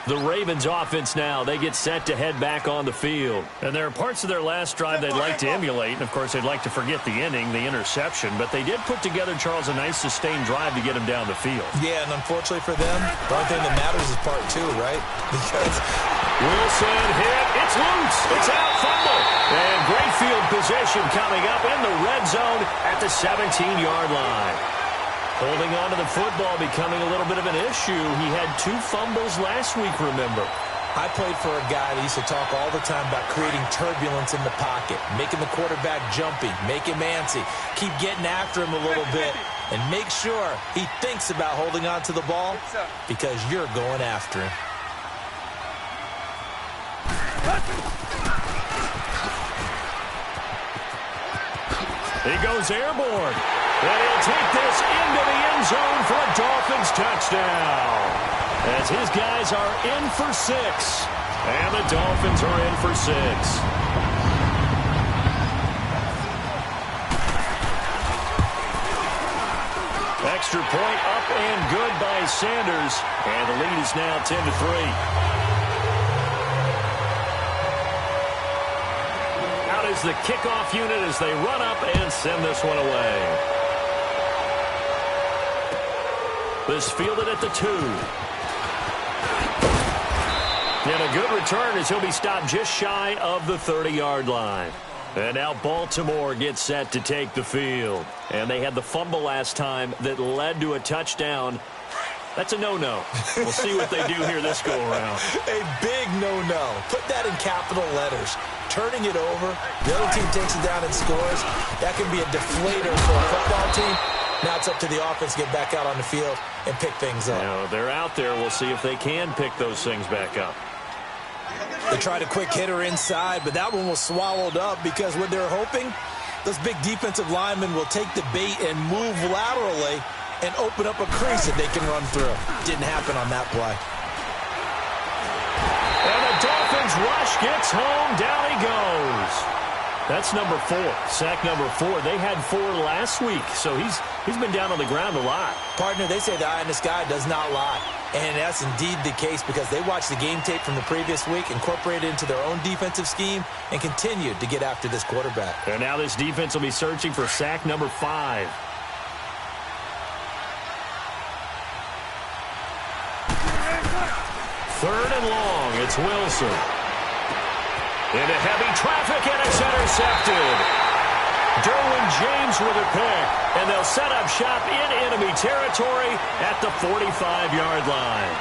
The Ravens offense now, they get set to head back on the field. And there are parts of their last drive they'd like to emulate. And, of course, they'd like to forget the inning, the interception. But they did put together, Charles, a nice sustained drive to get him down the field. Yeah, and unfortunately for them, the only thing that matters is part 2, right? Because Wilson hit. It's loose. It's out. Fumble. And great field position coming up in the red zone at the 17-yard line. Holding on to the football becoming a little bit of an issue. He had 2 fumbles last week, remember. I played for a guy that used to talk all the time about creating turbulence in the pocket, making the quarterback jumpy, make him antsy, keep getting after him a little bit, and make sure he thinks about holding on to the ball because you're going after him. He goes airborne. And he'll take this into the end zone for a Dolphins touchdown. As his guys are in for 6. And the Dolphins are in for 6. extra point up and good by Sanders. And the lead is now 10-3. Out is the kickoff unit as they run up and send this one away. This fielded at the 2. And a good return as he'll be stopped just shy of the 30-yard line. And now Baltimore gets set to take the field. And they had the fumble last time that led to a touchdown. That's a no-no. We'll see what they do here this go-around. A big no-no. Put that in capital letters. Turning it over, the other team takes it down and scores. That can be a deflator for a football team. Now it's up to the offense to get back out on the field and pick things up. Now, they're out there. We'll see if they can pick those things back up. They tried a quick hitter inside, but that one was swallowed up because what they're hoping, those big defensive linemen will take the bait and move laterally and open up a crease that they can run through. Didn't happen on that play. And the Dolphins rush gets home. Down he goes. That's number 4. Sack number 4. They had 4 last week, so he's been down on the ground a lot. Partner, they say the eye in the sky does not lie. And that's indeed the case because they watched the game tape from the previous week, incorporated it into their own defensive scheme, and continued to get after this quarterback. And now this defense will be searching for sack number 5. Third and long. It's Wilson. Into heavy traffic, and it's intercepted. Derwin James with a pick, and they'll set up shop in enemy territory at the 45-yard line.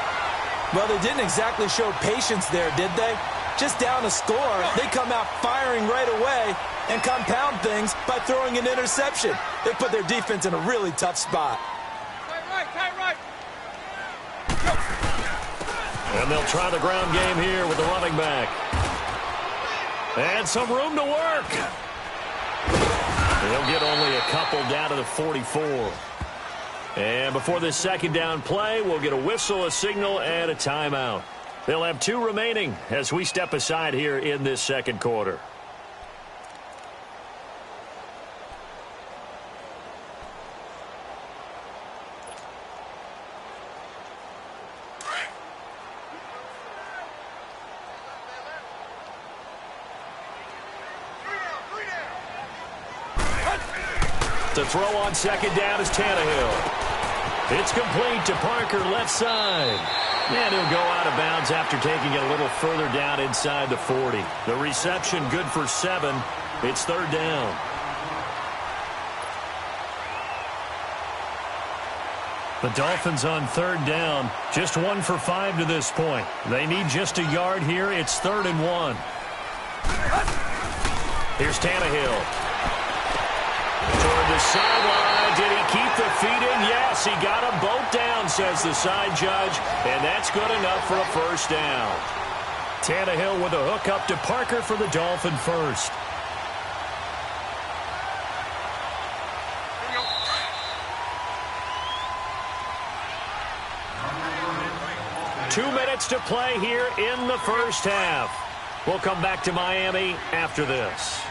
Well, they didn't exactly show patience there, did they? Just down a score, they come out firing right away and compound things by throwing an interception. They put their defense in a really tough spot. Tight right. And they'll try the ground game here with the running back. And some room to work. They'll get only a couple down to the 44. And before this second down play, we'll get a whistle, a signal, and a timeout. They'll have 2 remaining as we step aside here in this second quarter. To throw on second down is Tannehill. It's complete to Parker, left side. And he'll go out of bounds after taking it a little further down inside the 40. The reception good for 7. It's third down. The Dolphins on third down. Just 1 for 5 to this point. They need just a yard here. It's 3rd and 1. Here's Tannehill. Toward the sideline. Did he keep the feet in? Yes, he got them both down, says the side judge. And that's good enough for a first down. Tannehill with a hook up to Parker for the Dolphin first. Two minutes to play here in the first half. We'll come back to Miami after this.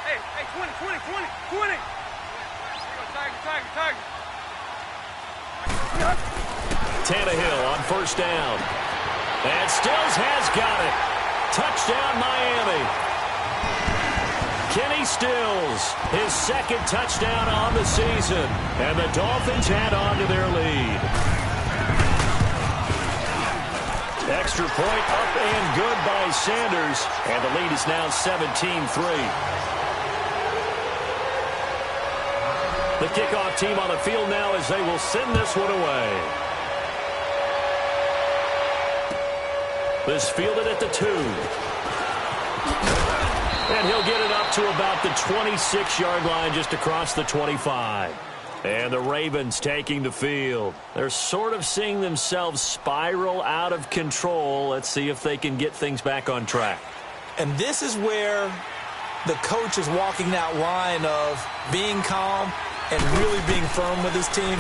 Hey, 20. Tiger. Tannehill on first down. And Stills has got it. Touchdown, Miami. Kenny Stills, his second touchdown on the season. And the Dolphins add on to their lead. Extra point up and good by Sanders. And the lead is now 17-3. The kickoff team on the field now as they will send this one away. This fielded at the 2. And he'll get it up to about the 26-yard line, just across the 25. And the Ravens taking the field. They're sort of seeing themselves spiral out of control. Let's see if they can get things back on track. And this is where the coach is walking that line of being calm and really being firm with his team.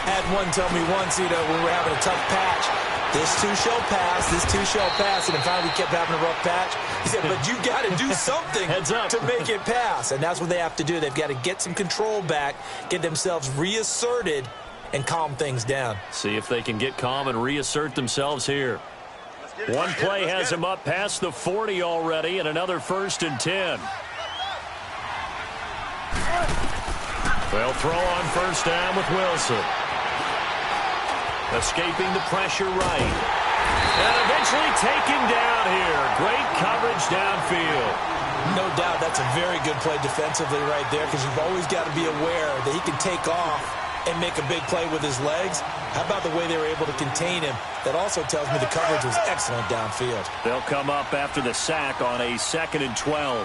Had one tell me once, when we were having a tough patch, this too shall pass, this too shall pass, and finally we kept having a rough patch. He said, but you got to do something to make it pass, and that's what they have to do. They've got to get some control back, get themselves reasserted, and calm things down. See if they can get calm and reassert themselves here. One play has them up past the 40 already, and another 1st and 10. They'll throw on 1st down with Wilson. Escaping the pressure right. And eventually taken down here. Great coverage downfield. No doubt that's a very good play defensively right there, because you've always got to be aware that he can take off and make a big play with his legs. How about the way they were able to contain him? That also tells me the coverage was excellent downfield. They'll come up after the sack on a 2nd and 12.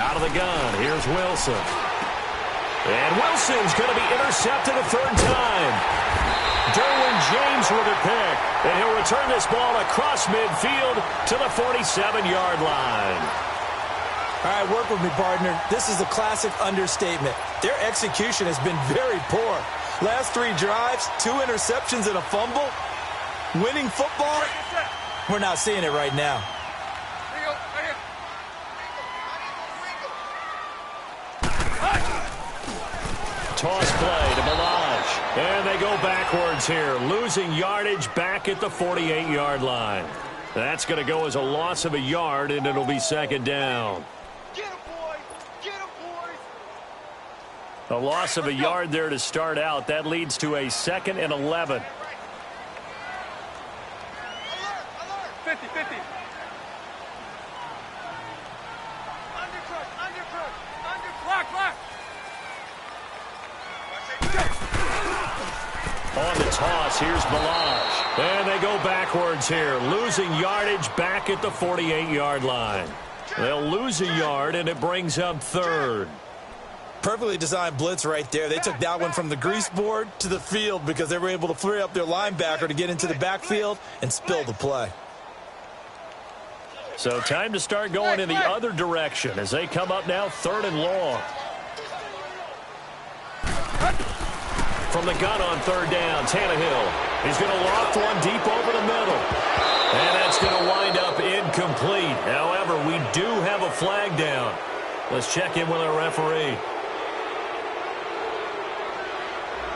Out of the gun, here's Wilson. And Wilson's going to be intercepted a 3rd time. Derwin James with a pick. And he'll return this ball across midfield to the 47-yard line. All right, work with me, partner. This is a classic understatement. Their execution has been very poor. Last 3 drives, 2 interceptions and a fumble. Winning football? We're not seeing it right now. Toss play to Balaj. And they go backwards here, losing yardage back at the 48-yard line. That's going to go as a loss of a yard, and it'll be 2nd down. Get him, boys! Get him, boys! A loss of a yard there to start out. That leads to a 2nd and 11. 50-50. Block. On the toss, here's Balaj. And they go backwards here, losing yardage back at the 48-yard line. They'll lose a yard, and it brings up 3rd. Perfectly designed blitz right there. They took that one from the grease board to the field because they were able to free up their linebacker to get into the backfield and spill the play. So time to start going in the other direction as they come up now 3rd and long. From the gun on 3rd down, Tannehill. He's going to loft one deep over the middle. And that's going to wind up incomplete. However, we do have a flag down. Let's check in with our referee.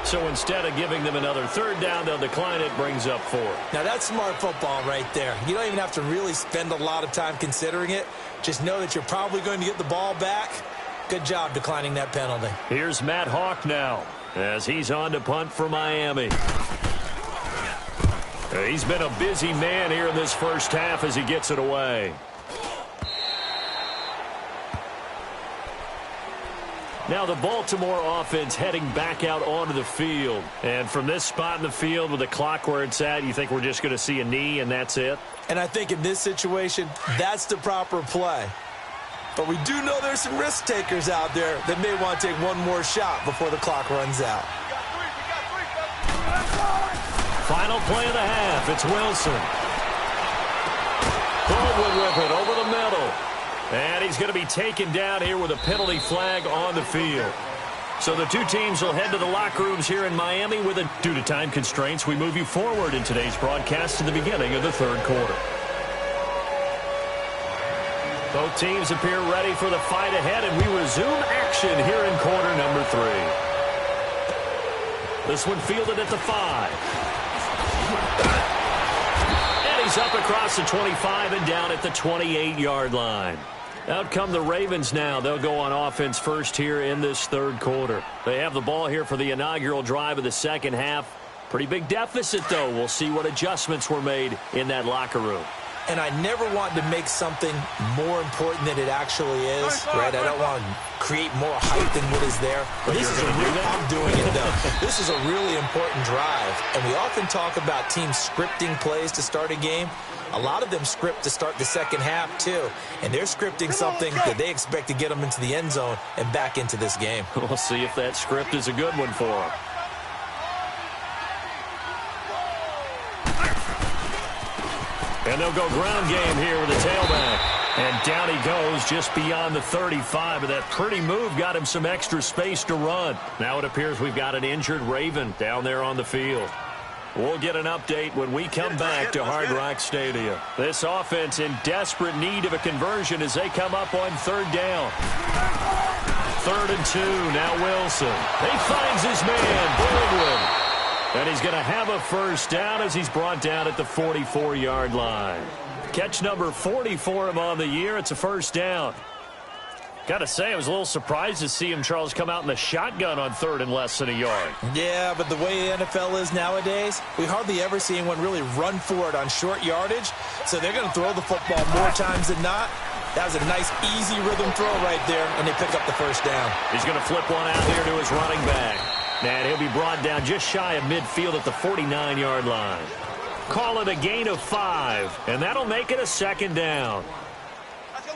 So instead of giving them another 3rd down, they'll decline it, brings up 4. Now that's smart football right there. You don't even have to really spend a lot of time considering it. Just know that you're probably going to get the ball back. Good job declining that penalty. Here's Matt Hawk now as he's on to punt for Miami. He's been a busy man here in this first half as he gets it away. Now the Baltimore offense heading back out onto the field. And from this spot in the field with the clock where it's at, you think we're just going to see a knee and that's it? And I think in this situation, that's the proper play. But we do know there's some risk takers out there that may want to take one more shot before the clock runs out. Final play of the half. It's Wilson. Baldwin with it over the middle. And he's going to be taken down here with a penalty flag on the field. So the two teams will head to the locker rooms here in Miami with it. Due to time constraints, we move you forward in today's broadcast to the beginning of the 3rd quarter. Both teams appear ready for the fight ahead, and we resume action here in quarter number 3. This one fielded at the 5. And he's up across the 25 and down at the 28-yard line. Out come the Ravens now. They'll go on offense first here in this 3rd quarter. They have the ball here for the inaugural drive of the second half. Pretty big deficit, though. We'll see what adjustments were made in that locker room. And I never want to make something more important than it actually is, right? I don't want to create more hype than what is there. But this is I'm doing it, though. This is a really important drive. And we often talk about teams scripting plays to start a game. A lot of them script to start the second half, too. And they're scripting something that they expect to get them into the end zone and back into this game. We'll see if that script is a good one for them. And they'll go ground game here with the tailback. And down he goes just beyond the 35, but that pretty move got him some extra space to run. Now it appears we've got an injured Raven down there on the field. We'll get an update when we come back to Hard Rock Stadium. This offense in desperate need of a conversion as they come up on third down. 3rd and 2, now Wilson. He finds his man, Baldwin. And he's going to have a first down as he's brought down at the 44-yard line. Catch number 40 for him on the year. It's a first down. Got to say, I was a little surprised to see him, Charles, come out in the shotgun on 3rd and less than a yard. Yeah, but the way the NFL is nowadays, we hardly ever see anyone really run for it on short yardage. So they're going to throw the football more times than not. That was a nice, easy rhythm throw right there, and they pick up the first down. He's going to flip one out here to his running back. And he'll be brought down just shy of midfield at the 49-yard line. Call it a gain of 5, and that'll make it a second down.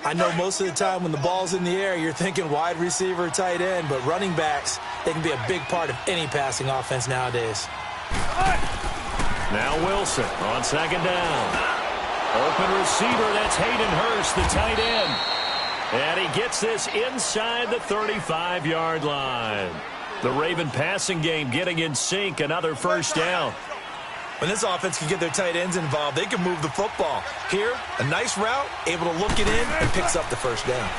I know most of the time when the ball's in the air, you're thinking wide receiver, tight end, but running backs, they can be a big part of any passing offense nowadays. Now Wilson on second down. Open receiver, that's Hayden Hurst, the tight end. And he gets this inside the 35-yard line. The Raven passing game getting in sync, another first down. When this offense can get their tight ends involved, they can move the football. Here, a nice route, able to look it in, and picks up the first down.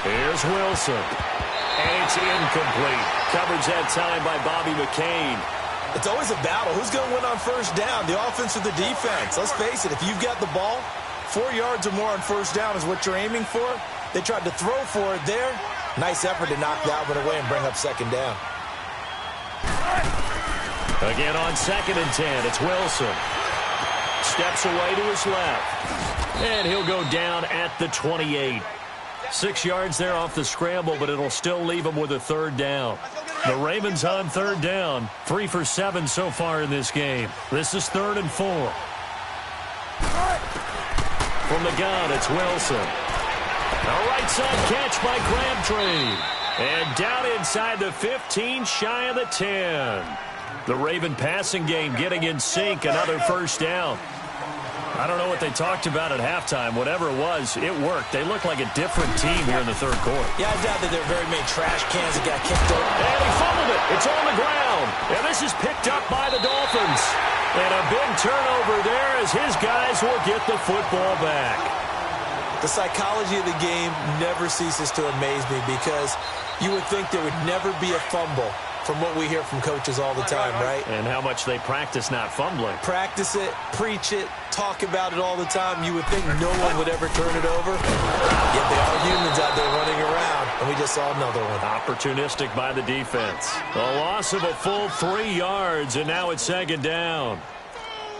Here's Wilson. And it's incomplete. Coverage that time by Bobby McCain. It's always a battle. Who's going to win on first down, the offense or the defense? Let's face it, if you've got the ball, 4 yards or more on first down is what you're aiming for. They tried to throw for it there. Nice effort to knock that one away and bring up second down. Again on 2nd and 10, it's Wilson. Steps away to his left. And he'll go down at the 28. 6 yards there off the scramble, but it'll still leave him with a third down. The Ravens on third down. 3 for 7 so far in this game. This is 3rd and 4. From the gun, it's Wilson. A right side catch by Crabtree. And down inside the 15, shy of the 10. The Raven passing game getting in sync, another first down. I don't know what they talked about at halftime. Whatever it was, it worked. They look like a different team here in the third quarter. Yeah, I doubt that there are very many trash cans that got kicked over. And he fumbled it. It's on the ground. And this is picked up by the Dolphins. And a big turnover there as his guys will get the football back. The psychology of the game never ceases to amaze me because you would think there would never be a fumble from what we hear from coaches all the time, right? And how much they practice not fumbling. Practice it, preach it, talk about it all the time. You would think no one would ever turn it over. Yet they are humans out there running around, and we just saw another one. Opportunistic by the defense. A loss of a full 3 yards, and now it's second down.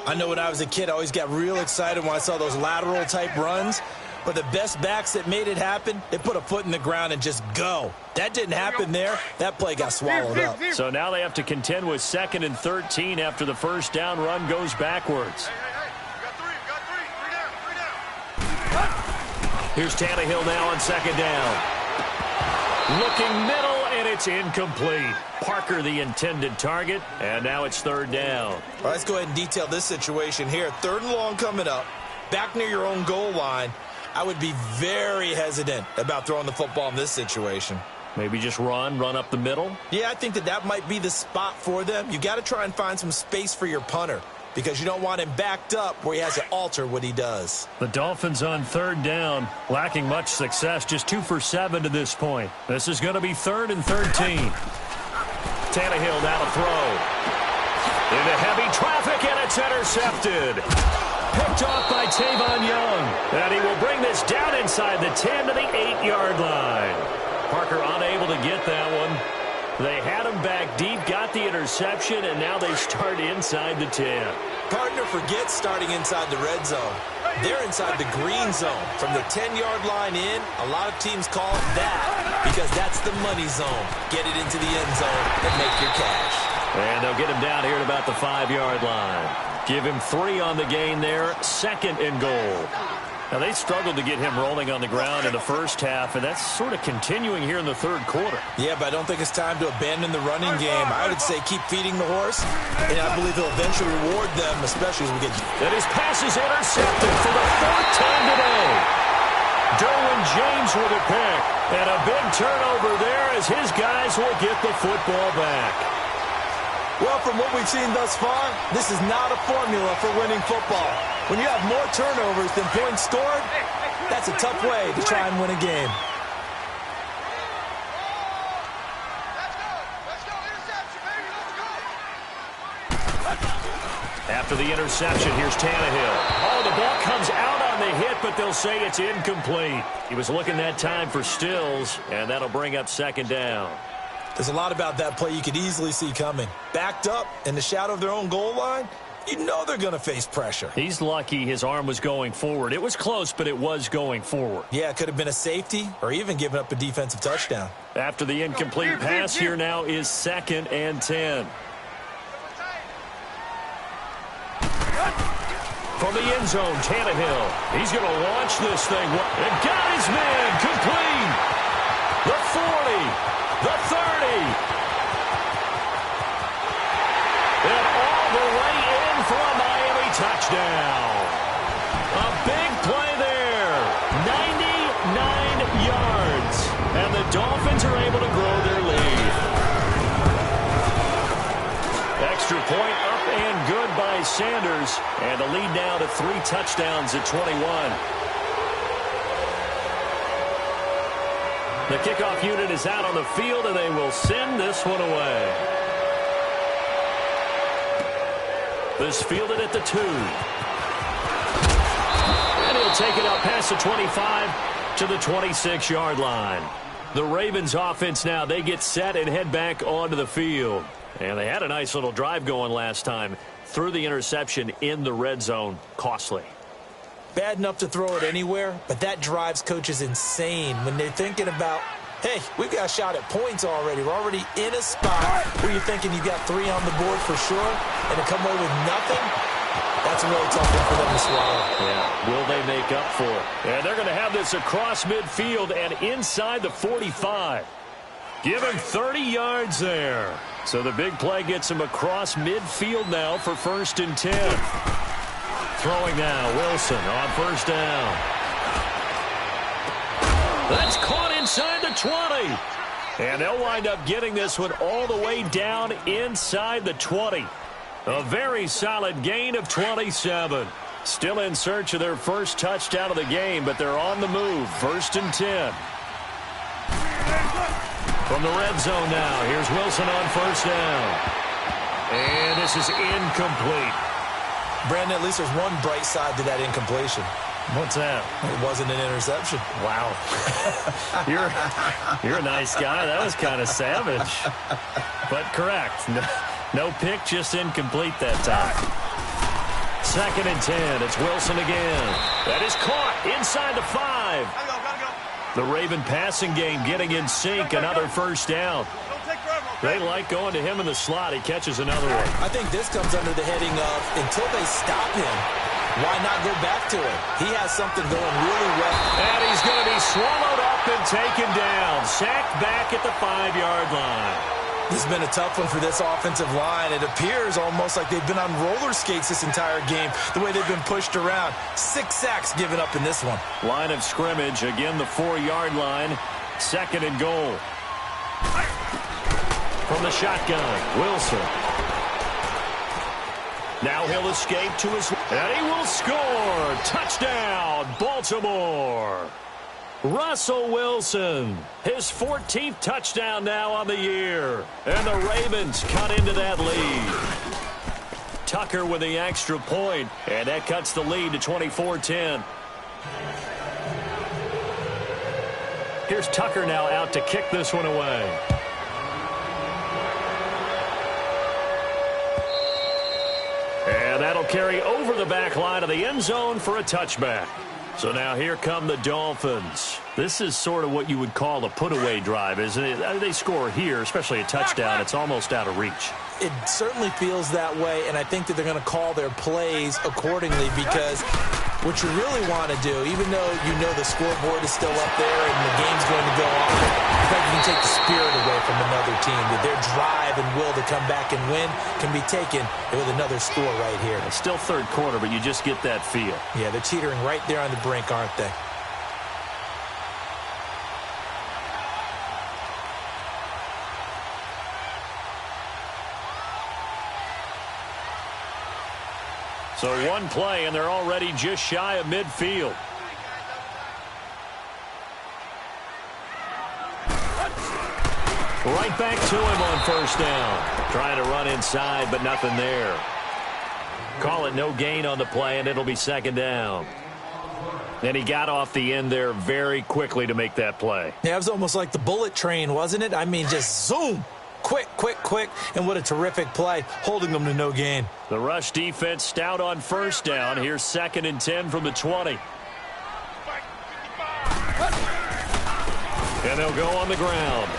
I know when I was a kid, I always got real excited when I saw those lateral-type runs. But the best backs that made it happen, they put a foot in the ground and just go. That didn't happen there. That play got swallowed up. So now they have to contend with 2nd and 13 after the first down run goes backwards. Here's Tannehill now on second down. Looking middle, and it's incomplete. Parker the intended target, and now it's third down. All right, let's go ahead and detail this situation here. 3rd and long coming up, back near your own goal line. I would be very hesitant about throwing the football in this situation. Maybe just run up the middle? Yeah, I think that might be the spot for them. You got to try and find some space for your punter because you don't want him backed up where he has to alter what he does. The Dolphins on third down, lacking much success, just 2 for 7 to this point. This is going to be 3rd and 13. Tannehill now to throw. Into heavy traffic, and it's intercepted. Picked off by Tavon Young. And he will bring this down inside the 10 to the 8-yard line. Parker unable to get that one. They had him back deep, got the interception, and now they start inside the 10. Partner forgets starting inside the red zone. They're inside the green zone. From the 10-yard line in, a lot of teams call it that because that's the money zone. Get it into the end zone and make your cash. And they'll get him down here at about the 5-yard line. Give him 3 on the gain there, 2nd and goal. Now, they struggled to get him rolling on the ground in the first half, and that's sort of continuing here in the third quarter. Yeah, but I don't think it's time to abandon the running game. I would say keep feeding the horse, and I believe he'll eventually reward them, especially as we get... And his pass is intercepted for the 4th time today. Derwin James with a pick. And a big turnover there as his guys will get the football back. Well, from what we've seen thus far, this is not a formula for winning football. When you have more turnovers than points scored, that's a tough way to try and win a game. After the interception, here's Tannehill. Oh, the ball comes out on the hit, but they'll say it's incomplete. He was looking that time for Stills, and that'll bring up second down. There's a lot about that play you could easily see coming. Backed up in the shadow of their own goal line, you know they're going to face pressure. He's lucky his arm was going forward. It was close, but it was going forward. Yeah, it could have been a safety or even given up a defensive touchdown. After the incomplete pass, here now is 2nd and 10. From the end zone, Tannehill. He's going to launch this thing. And got his man complete. The 40, the 30. And all the way in for a Miami touchdown. A big play there. 99 yards. And the Dolphins are able to grow their lead. Extra point up and good by Sanders. And the lead now to 3 touchdowns at 21. The kickoff unit is out on the field, and they will send this one away. This fielded at the 2. And he'll take it out past the 25 to the 26-yard line. The Ravens offense now, they get set and head back onto the field. And they had a nice little drive going last time. Threw the interception in the red zone. Costly. Bad enough to throw it anywhere, but that drives coaches insane when they're thinking about, hey, we've got a shot at points already. We're already in a spot where you're thinking you got 3 on the board for sure, and to come away with nothing, that's a really tough one for them to swallow. Yeah, will they make up for it? And they're going to have this across midfield and inside the 45. Give him 30 yards there. So the big play gets him across midfield now for 1st and 10. Throwing now, Wilson on 1st down. That's caught inside the 20. And they'll wind up getting this one all the way down inside the 20. A very solid gain of 27. Still in search of their first touchdown of the game, but they're on the move. 1st and 10. From the red zone now, here's Wilson on 1st down. And this is incomplete. Brandon, at least there's one bright side to that incompletion. What's that? It wasn't an interception. Wow. You're a nice guy. That was kind of savage. But correct. No pick, just incomplete that time. 2nd and 10. It's Wilson again. That is caught inside the 5. Gotta go. The Raven passing game getting in sync. Another 1st down. Don't take forever, okay? They like going to him in the slot. He catches another one. I think this comes under the heading of, until they stop him, why not go back to it? He has something going really well. And he's going to be swallowed up and taken down. Sacked back at the 5-yard line. This has been a tough one for this offensive line. It appears almost like they've been on roller skates this entire game, the way they've been pushed around. 6 sacks given up in this one. Line of scrimmage, again the 4-yard line. 2nd and goal. From the shotgun, Wilson. Now he'll escape to his... And he will score! Touchdown, Baltimore! Russell Wilson, his 14th touchdown now on the year. And the Ravens cut into that lead. Tucker with the extra point, and that cuts the lead to 24-10. Here's Tucker now out to kick this one away. And that'll carry over the back line of the end zone for a touchback. So now here come the Dolphins. This is sort of what you would call a put-away drive, isn't it? They score here, especially a touchdown. It's almost out of reach. It certainly feels that way, and I think that they're going to call their plays accordingly because what you really want to do, even though you know the scoreboard is still up there and the game's going to go on, I think you can take the spirit away from another team. That their drive and will to come back and win can be taken with another score right here. It's still 3rd quarter, but you just get that feel. Yeah, they're teetering right there on the brink, aren't they? So one play, and they're already just shy of midfield. Right back to him on first down. Trying to run inside, but nothing there. Call it no gain on the play, and it'll be second down. And he got off the end there very quickly to make that play. Yeah, it was almost like the bullet train, wasn't it? I mean, just zoom. Quick, quick, quick. And what a terrific play, holding them to no gain. The rush defense stout on first down. Here's 2nd and 10 from the 20. And they'll go on the ground.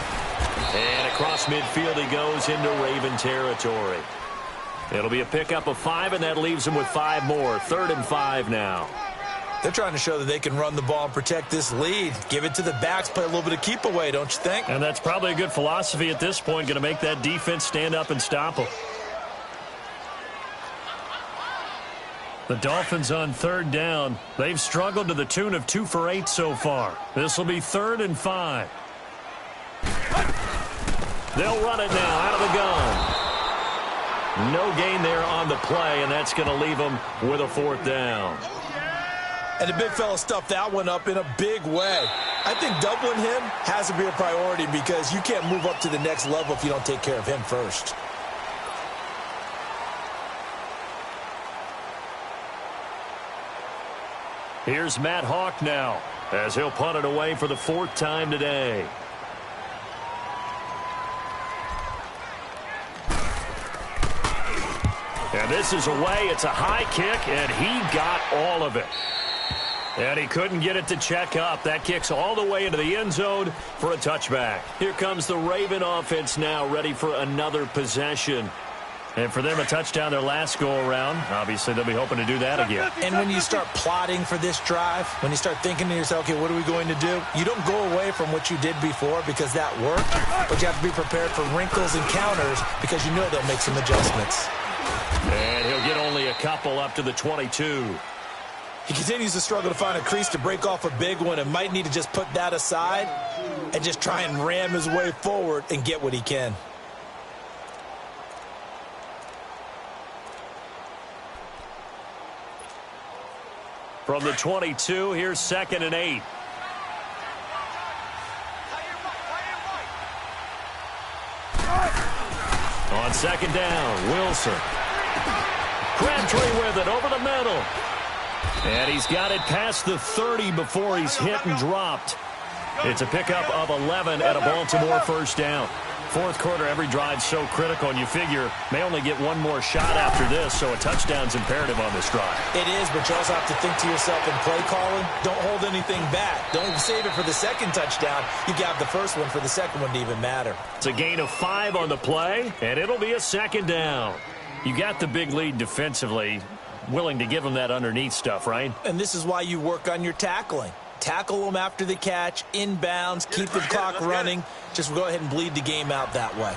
And across midfield he goes into Raven territory. It'll be a pickup of 5, and that leaves them with 5 more. 3rd and 5 now. They're trying to show that they can run the ball and protect this lead. Give it to the backs, play a little bit of keep away, don't you think? And that's probably a good philosophy at this point, going to make that defense stand up and stop them. The Dolphins on 3rd down. They've struggled to the tune of 2 for 8 so far. This will be 3rd and 5. They'll run it now out of the gun. No gain there on the play, and that's going to leave them with a 4th down. And the big fella stuffed that one up in a big way. I think doubling him has to be a priority because you can't move up to the next level if you don't take care of him first. Here's Matt Hawk now as he'll punt it away for the 4th time today. And this is away. It's a high kick, and he got all of it. And he couldn't get it to check up. That kicks all the way into the end zone for a touchback. Here comes the Raven offense now, ready for another possession. And for them, a touchdown their last go-around. Obviously, they'll be hoping to do that again. And when you start plotting for this drive, when you start thinking to yourself, okay, what are we going to do? You don't go away from what you did before because that worked, but you have to be prepared for wrinkles and counters because you know they'll make some adjustments. And he'll get only a couple up to the 22. He continues to struggle to find a crease to break off a big one and might need to just put that aside and just try and ram his way forward and get what he can. From the 22, here's 2nd and 8. On 2nd down, Wilson. Crabtree with it over the middle. And he's got it past the 30 before he's hit and dropped. It's a pickup of 11 at a Baltimore 1st down. 4th quarter, every drive's so critical, and you figure may only get one more shot after this, so a touchdown's imperative on this drive. It is, but you also have to think to yourself in play calling, don't hold anything back. Don't save it for the 2nd touchdown. You got the first one for the 2nd one to even matter. It's a gain of 5 on the play, and it'll be a 2nd down. You got the big lead defensively, willing to give them that underneath stuff, right? And this is why you work on your tackling. Tackle them after the catch, inbounds, keep the clock running. Just go ahead and bleed the game out that way.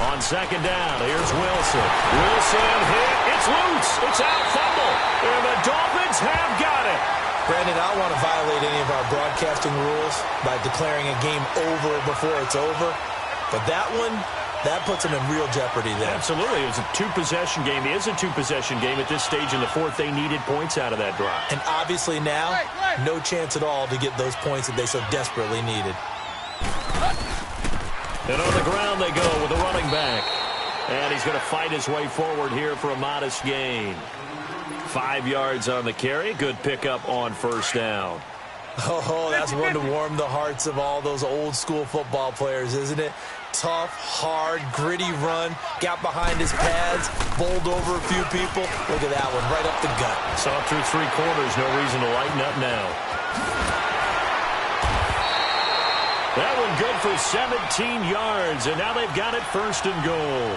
On 2nd down, here's Wilson. Wilson hit. It's loose. It's out, fumble. And the Dolphins have got it. Brandon, I don't want to violate any of our broadcasting rules by declaring a game over before it's over. But that one, that puts them in real jeopardy there. Absolutely. It was a 2-possession game. It is a 2-possession game at this stage in the 4th. They needed points out of that drive. And obviously now, no chance at all to get those points that they so desperately needed. And on the ground they go with a running back. And he's going to fight his way forward here for a modest gain. 5 yards on the carry. Good pickup on 1st down. Oh, that's one to warm the hearts of all those old school football players, isn't it? Tough, hard, gritty run. Got behind his pads, bowled over a few people. Look at that one, right up the gut. Saw through 3 quarters. No reason to lighten up now. That one good for 17 yards, and now they've got it 1st and goal.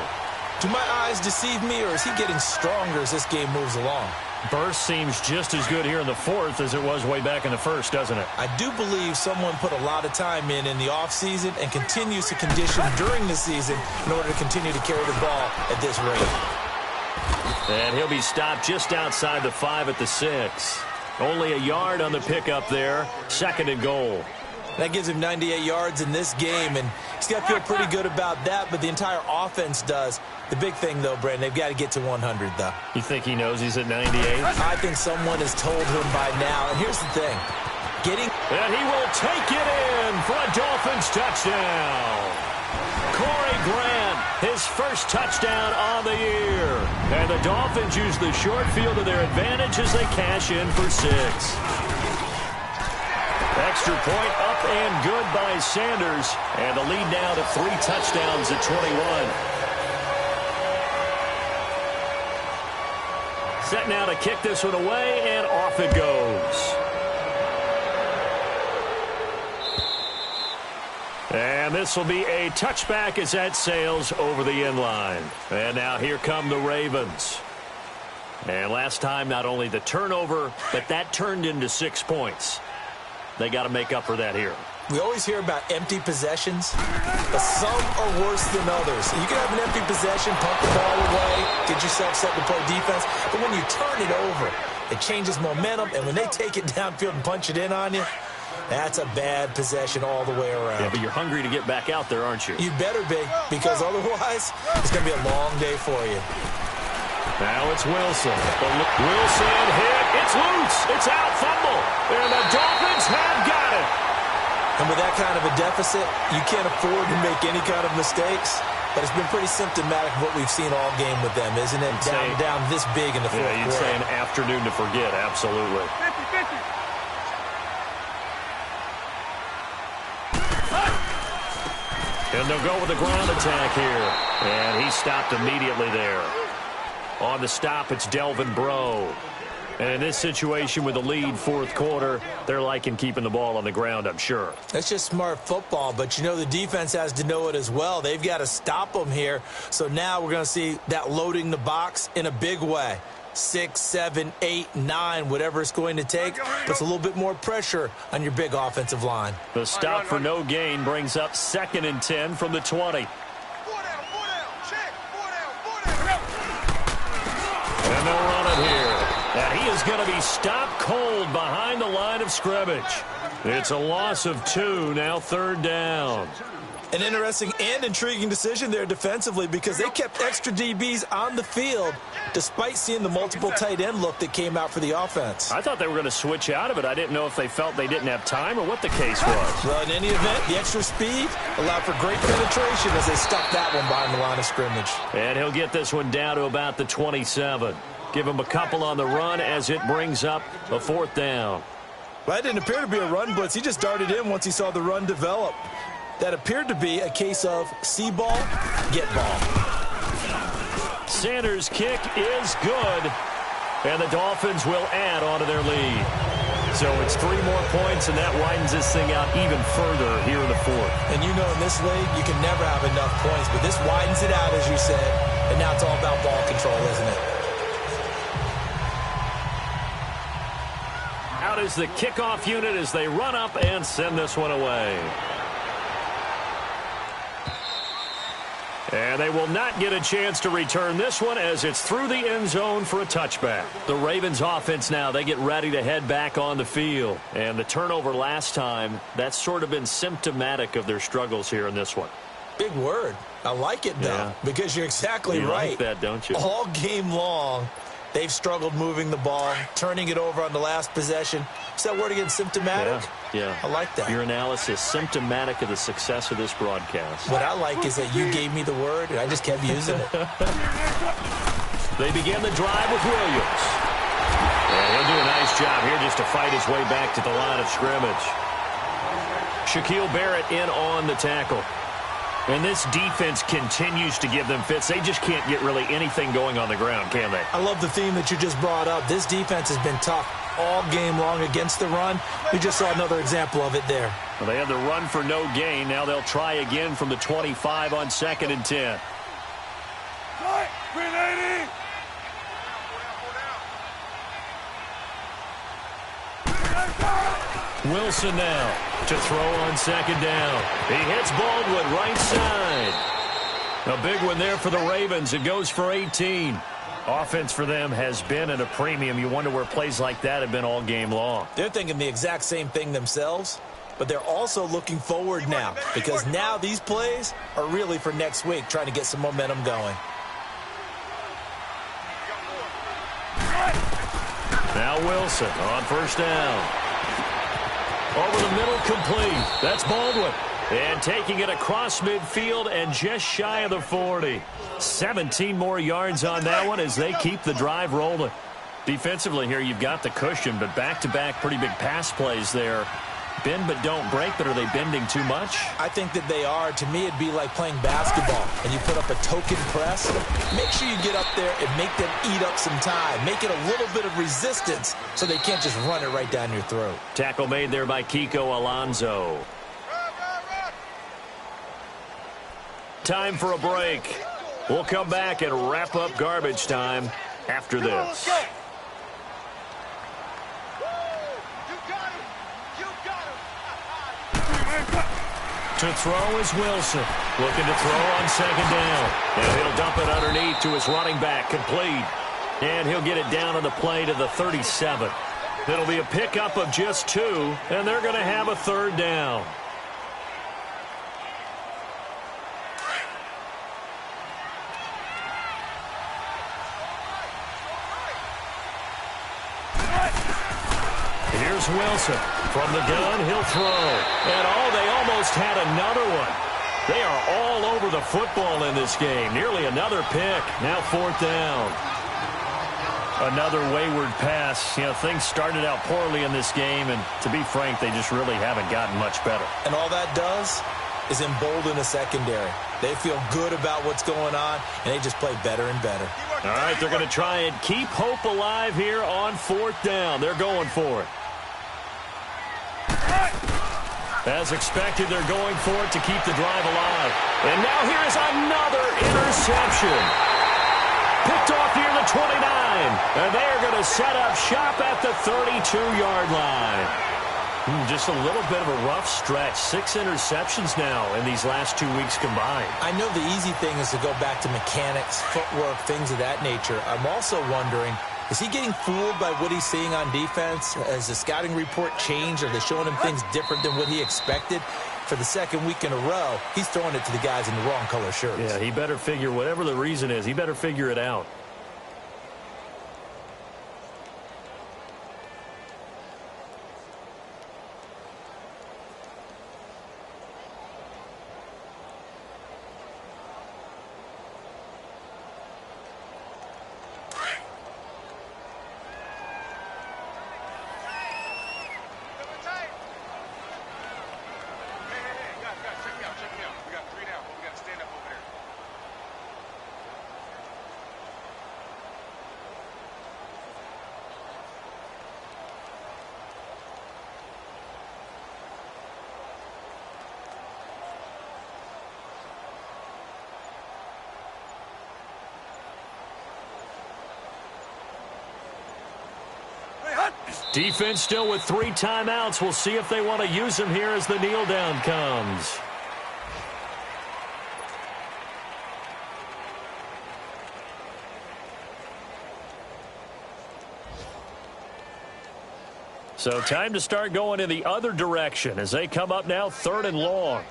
Do my eyes deceive me, or is he getting stronger as this game moves along? Burst seems just as good here in the 4th as it was way back in the 1st, doesn't it? I do believe someone put a lot of time in the offseason and continues to condition during the season in order to continue to carry the ball at this rate. And he'll be stopped just outside the 5 at the 6. Only a yard on the pickup there. 2nd and goal. That gives him 98 yards in this game, and he's got to feel pretty good about that, but the entire offense does. The big thing, though, Brandon, they've got to get to 100, though. You think he knows he's at 98? I think someone has told him by now, and here's the thing. And he will take it in for a Dolphins touchdown. Corey Grant, his first touchdown on the year. And the Dolphins use the short field to their advantage as they cash in for 6. Extra point up and good by Sanders. And the lead now to 3 touchdowns at 21. Set now to kick this one away, and off it goes. And this will be a touchback as that sails over the end line. And now here come the Ravens. And last time, not only the turnover, but that turned into 6 points. They got to make up for that here. We always hear about empty possessions, but some are worse than others. You can have an empty possession, pump the ball away, get yourself set to play defense, but when you turn it over, it changes momentum, and when they take it downfield and punch it in on you, that's a bad possession all the way around. Yeah, but you're hungry to get back out there, aren't you? You better be, because otherwise, it's going to be a long day for you. Now it's Wilson. Wilson hit. It's loose. It's out. Fumble. And the Dolphins have got it. And with that kind of a deficit, you can't afford to make any kind of mistakes. But it's been pretty symptomatic of what we've seen all game with them, isn't it? Down this big in the fourth quarter. Yeah, you'd say an afternoon to forget. Absolutely. 50-50. And they'll go with the ground attack here. And he stopped immediately there. On the stop, it's Delvin Breaux. And in this situation with the lead fourth quarter, they're liking keeping the ball on the ground, I'm sure. That's just smart football, but you know the defense has to know it as well. They've got to stop them here. So now we're going to see that loading the box in a big way. 6, 7, 8, 9, whatever it's going to take, puts a little bit more pressure on your big offensive line. The stop for no gain brings up 2nd and 10 from the 20. And they'll run it here. And he is going to be stopped cold behind the line of scrimmage. It's a loss of 2, now 3rd down. An interesting and intriguing decision there defensively because they kept extra DBs on the field despite seeing the multiple tight end look that came out for the offense. I thought they were going to switch out of it. I didn't know if they felt they didn't have time or what the case was. Well, in any event, the extra speed allowed for great penetration as they stuck that one behind the line of scrimmage. And he'll get this one down to about the 27. Give him a couple on the run as it brings up a 4th down. Well, that didn't appear to be a run blitz. He just darted in once he saw the run develop. That appeared to be a case of see ball, get ball. Sanders' kick is good, and the Dolphins will add on to their lead. So it's 3 more points, and that widens this thing out even further here in the 4th. And you know in this league, you can never have enough points, but this widens it out, as you said, and now it's all about ball control, isn't it? Out is the kickoff unit as they run up and send this one away. And they will not get a chance to return this one as it's through the end zone for a touchback. The Ravens offense now, they get ready to head back on the field. And the turnover last time, that's sort of been symptomatic of their struggles here in this one. Big word. I like it, though, because you're exactly right. You like that, don't you? All game long, they've struggled moving the ball, turning it over on the last possession. Is that word again, symptomatic? Yeah. I like that. Your analysis, symptomatic of the success of this broadcast. What I like is that you gave me the word, and I just kept using it. They begin the drive with Williams. And he'll do a nice job here just to fight his way back to the line of scrimmage. Shaquille Barrett in on the tackle. And this defense continues to give them fits. They just can't get really anything going on the ground, can they? I love the theme that you just brought up. This defense has been tough all game long against the run. We just saw another example of it there. Well, they had the run for no gain. Now they'll try again from the 25 on 2nd and 10. Wilson now to throw on 2nd down. He hits Baldwin right side. A big one there for the Ravens. It goes for 18. Offense for them has been at a premium. You wonder where plays like that have been all game long. They're thinking the exact same thing themselves. but they're also looking forward now because now these plays are really for next week, trying to get some momentum going. Now Wilson on first down. Over the middle, complete. That's Baldwin. And taking it across midfield and just shy of the 40. 17 more yards on that one as they keep the drive rolling. Defensively here, you've got the cushion, but back-to-back pretty big pass plays there. Bend but don't break, but are they bending too much? I think that they are. To me, it'd be like playing basketball, and you put up a token press. Make sure you get up there and make them eat up some time. Make it a little bit of resistance so they can't just run it right down your throat. Tackle made there by Kiko Alonso. Time for a break. We'll come back and wrap up garbage time after this. To throw is Wilson. Looking to throw on second down. And he'll dump it underneath to his running back. Complete. And he'll get it down on the play to the 37. It'll be a pickup of just 2, and they're going to have a third down. Here's Wilson. From the gun, he'll throw. And they almost had another one. They are all over the football in this game. Nearly another pick. Now fourth down. Another wayward pass. You know, things started out poorly in this game, and to be frank, they just really haven't gotten much better. And all that does is embolden the secondary. They feel good about what's going on, and they just play better and better. All right, they're going to try and keep hope alive here on fourth down. They're going for it. As expected, they're going for it to keep the drive alive. And now here is another interception. Picked off near the 29. And they are going to set up shop at the 32-yard line. Just a little bit of a rough stretch. 6 interceptions now in these last 2 weeks combined. I know the easy thing is to go back to mechanics, footwork, things of that nature. I'm also wondering, is he getting fooled by what he's seeing on defense? Has the scouting report changed? Are they showing him things different than what he expected? For the second week in a row, he's throwing it to the guys in the wrong color shirts. Yeah, he better figure, whatever the reason is, he better figure it out. Defense still with 3 timeouts. We'll see if they want to use them here as the kneel down comes. So time to start going in the other direction as they come up now 3rd and long.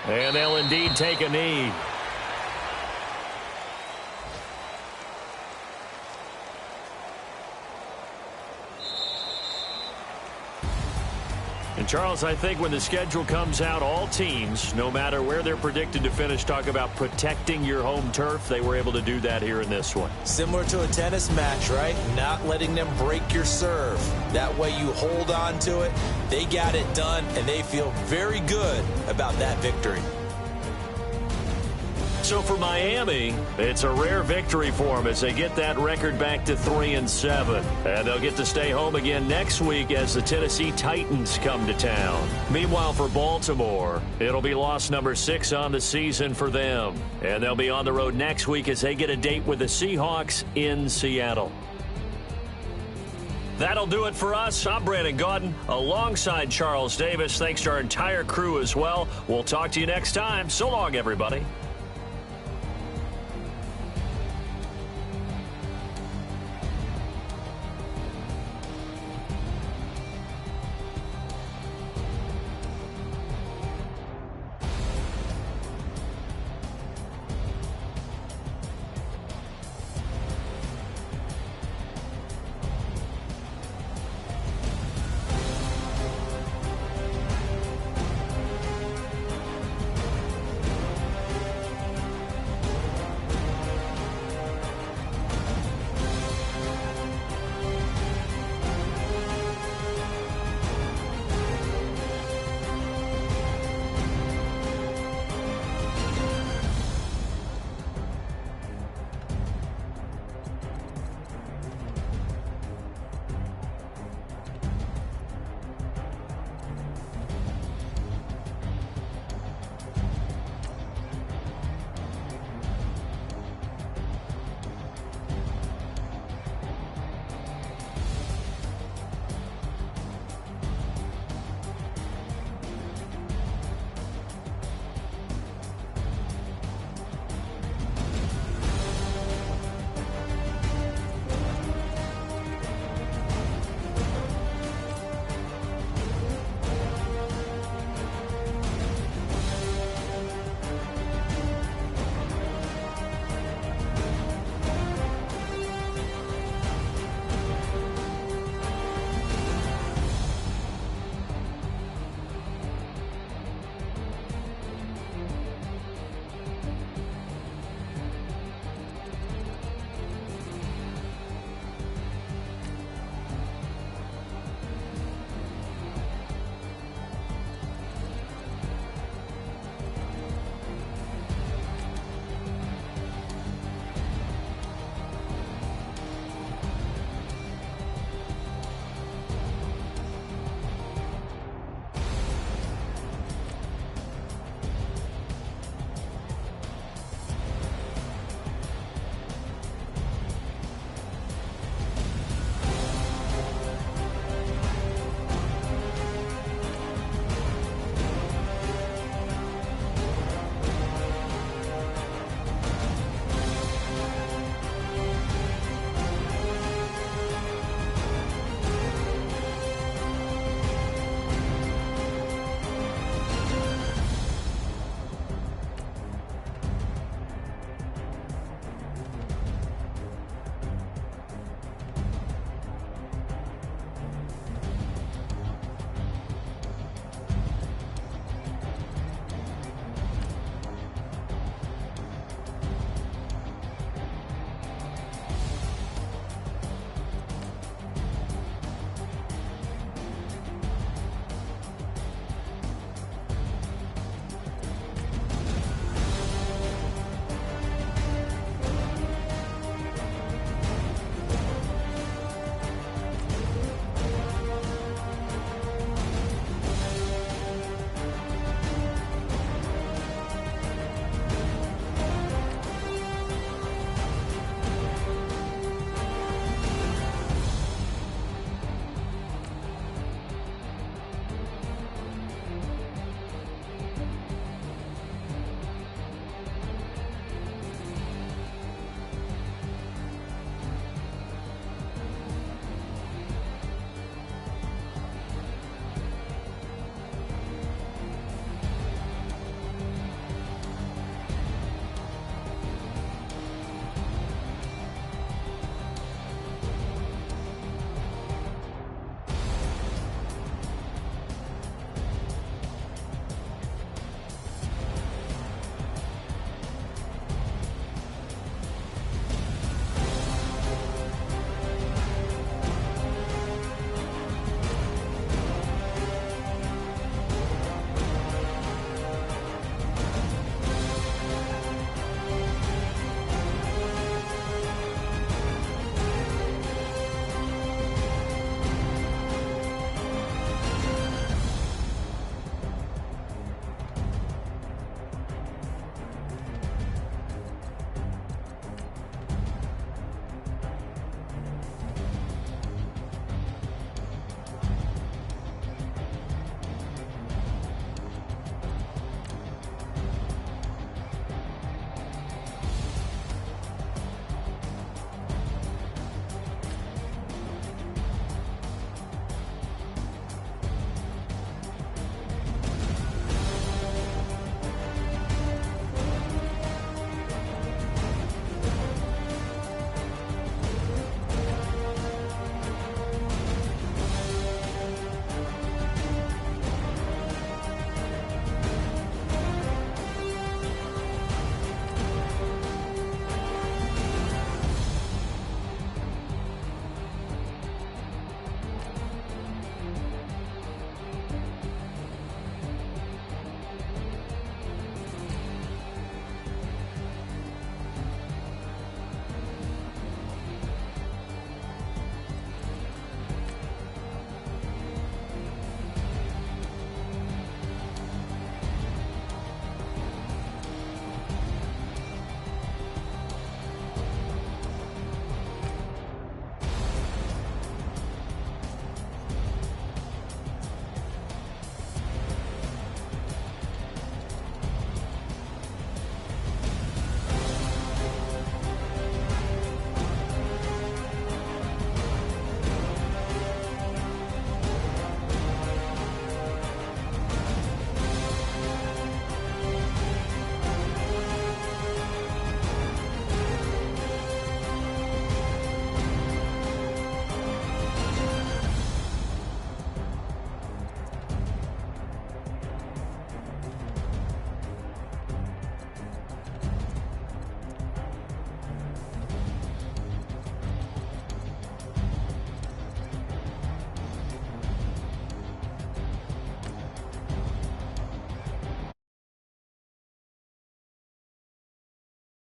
And they'll indeed take a knee. And Charles, I think when the schedule comes out, all teams, no matter where they're predicted to finish, talk about protecting your home turf. They were able to do that here in this one. Similar to a tennis match, right? Not letting them break your serve. That way you hold on to it. They got it done, and they feel very good about that victory. So for Miami, it's a rare victory for them as they get that record back to 3-7. And they'll get to stay home again next week as the Tennessee Titans come to town. Meanwhile, for Baltimore, it'll be loss number 6 on the season for them. And they'll be on the road next week as they get a date with the Seahawks in Seattle. That'll do it for us. I'm Brandon Gaudin alongside Charles Davis. Thanks to our entire crew as well. We'll talk to you next time. So long, everybody.